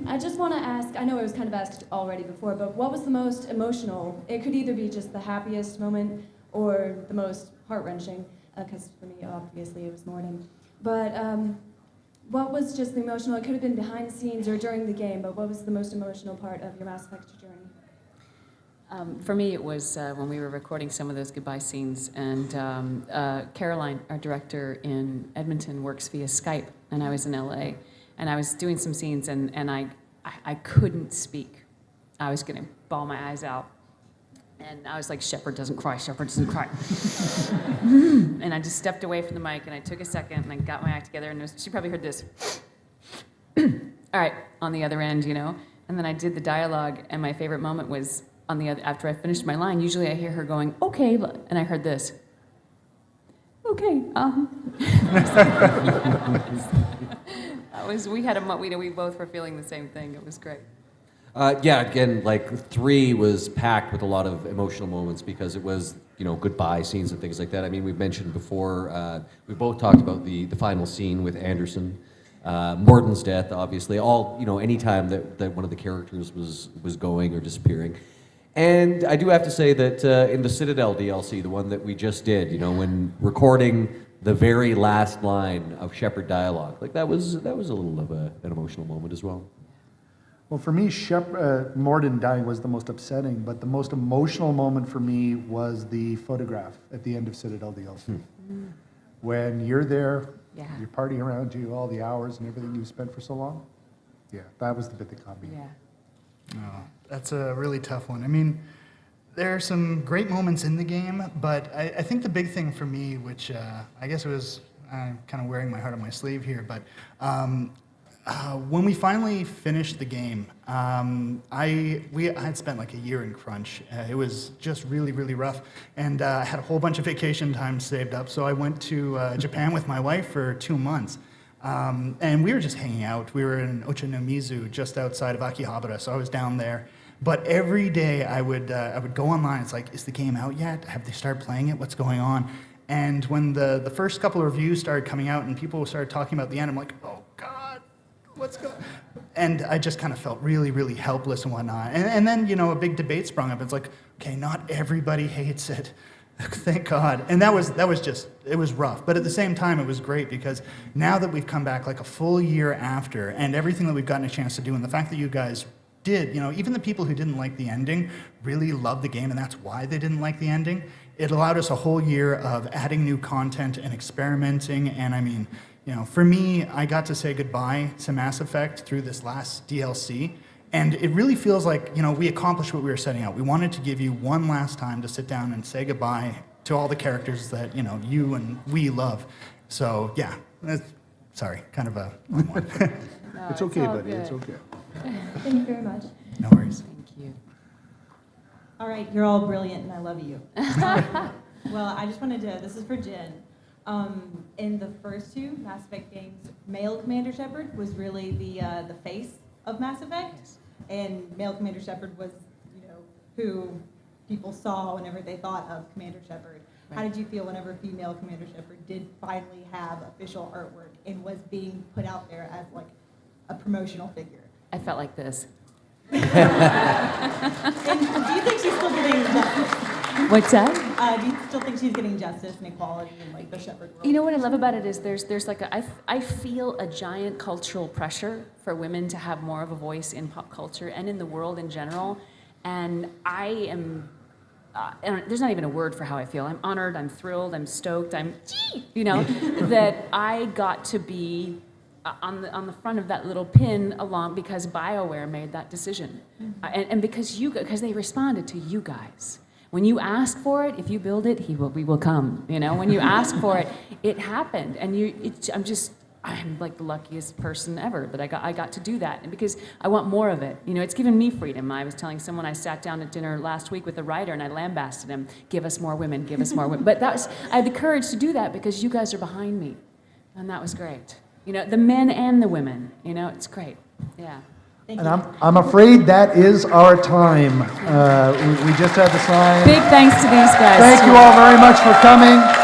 I just want to ask, I know it was kind of asked already before, but what was the most emotional? It could either be just the happiest moment or the most heart-wrenching, because for me, obviously, it was Morden. But what was just the emotional? It could have been behind the scenes or during the game, but what was the most emotional part of your Mass Effect journey? For me, it was when we were recording some of those goodbye scenes, and Caroline, our director in Edmonton, works via Skype, and I was in LA, and I was doing some scenes, and I couldn't speak. I was going to bawl my eyes out, and I was like, Shepard doesn't cry, Shepard doesn't cry. And I just stepped away from the mic, and I took a second, and I got my act together, and she probably heard this. All right, on the other end, and then I did the dialogue, and my favorite moment was on the other, after I finished my line. Usually I hear her going, okay, and I heard this. Okay, we had we both were feeling the same thing. It was great. Again, 3 was packed with a lot of emotional moments because it was, goodbye scenes and things like that. I mean, we've mentioned before, we both talked about the final scene with Anderson, Morden's death, obviously, any time that one of the characters was going or disappearing. And I do have to say that in the Citadel DLC, the one that we just did, when recording the very last line of Shepard dialogue, that was a little of an emotional moment as well. Well, for me, Morden dying was the most upsetting, but the most emotional moment for me was the photograph at the end of Citadel Dlc. When you're there, your party around you, all the hours and everything you spent for so long. Yeah, that was the bit that caught me. Yeah. Oh, that's a really tough one. I mean, there are some great moments in the game, but I think the big thing for me, which I guess it was kind of wearing my heart on my sleeve here, but when we finally finished the game, I had spent like a year in crunch. It was just really, really rough, and I had a whole bunch of vacation time saved up, so I went to Japan with my wife for 2 months. And we were just hanging out. We were in Ochanomizu, just outside of Akihabara, so I was down there. But every day I would go online. It's like, is the game out yet? Have they started playing it? What's going on? And when the first couple of reviews started coming out and people started talking about the end, I'm like, oh God, what's going on? And I just kind of felt really, really helpless and whatnot. And then, a big debate sprung up. It's like, okay, not everybody hates it. Thank God. And that was just, it was rough. But at the same time, it was great because now that we've come back like a full year after and everything that we've gotten a chance to do, and the fact that you guys did, even the people who didn't like the ending really loved the game, and that's why they didn't like the ending. It allowed us a whole year of adding new content and experimenting. And I mean, for me, I got to say goodbye to Mass Effect through this last DLC. And it really feels like, we accomplished what we were setting out. We wanted to give you one last time to sit down and say goodbye to all the characters that, you and we love. So, yeah, sorry, kind of a long one. No, it's okay, buddy, good. It's okay. Thank you very much. No worries. Thank you. All right, you're all brilliant and I love you. Well, I just wanted to, this is for Jen. In the first 2 Mass Effect games, male Commander Shepard was really the face of Mass Effect. Yes. And male Commander Shepard was, who people saw whenever they thought of Commander Shepard. Right. How did you feel whenever female Commander Shepard did finally have official artwork and was being put out there as like a promotional figure? I felt like this. And do you think she's still getting justice? What's that? Do you still think she's getting justice and equality in like the Shepard world? You know what I love about it is there's like I feel a giant cultural pressure for women to have more of a voice in pop culture and in the world in general, and I am. And there's not even a word for how I feel. I'm honored, I'm thrilled, I'm stoked, that I got to be on the front of that little pin along because Bioware made that decision. And because they responded to you guys. When you ask for it, if you build it, we will come. When you ask for it, it happened. And I'm like the luckiest person ever that I got to do that, and because I want more of it. It's given me freedom. I was telling someone I sat down at dinner last week with a writer and I lambasted him, give us more women, give us more women. But I had the courage to do that because you guys are behind me, and that was great. The men and the women, it's great. Yeah. And I'm afraid that is our time. We just had to sign. Big thanks to these guys. Thank you all very much for coming.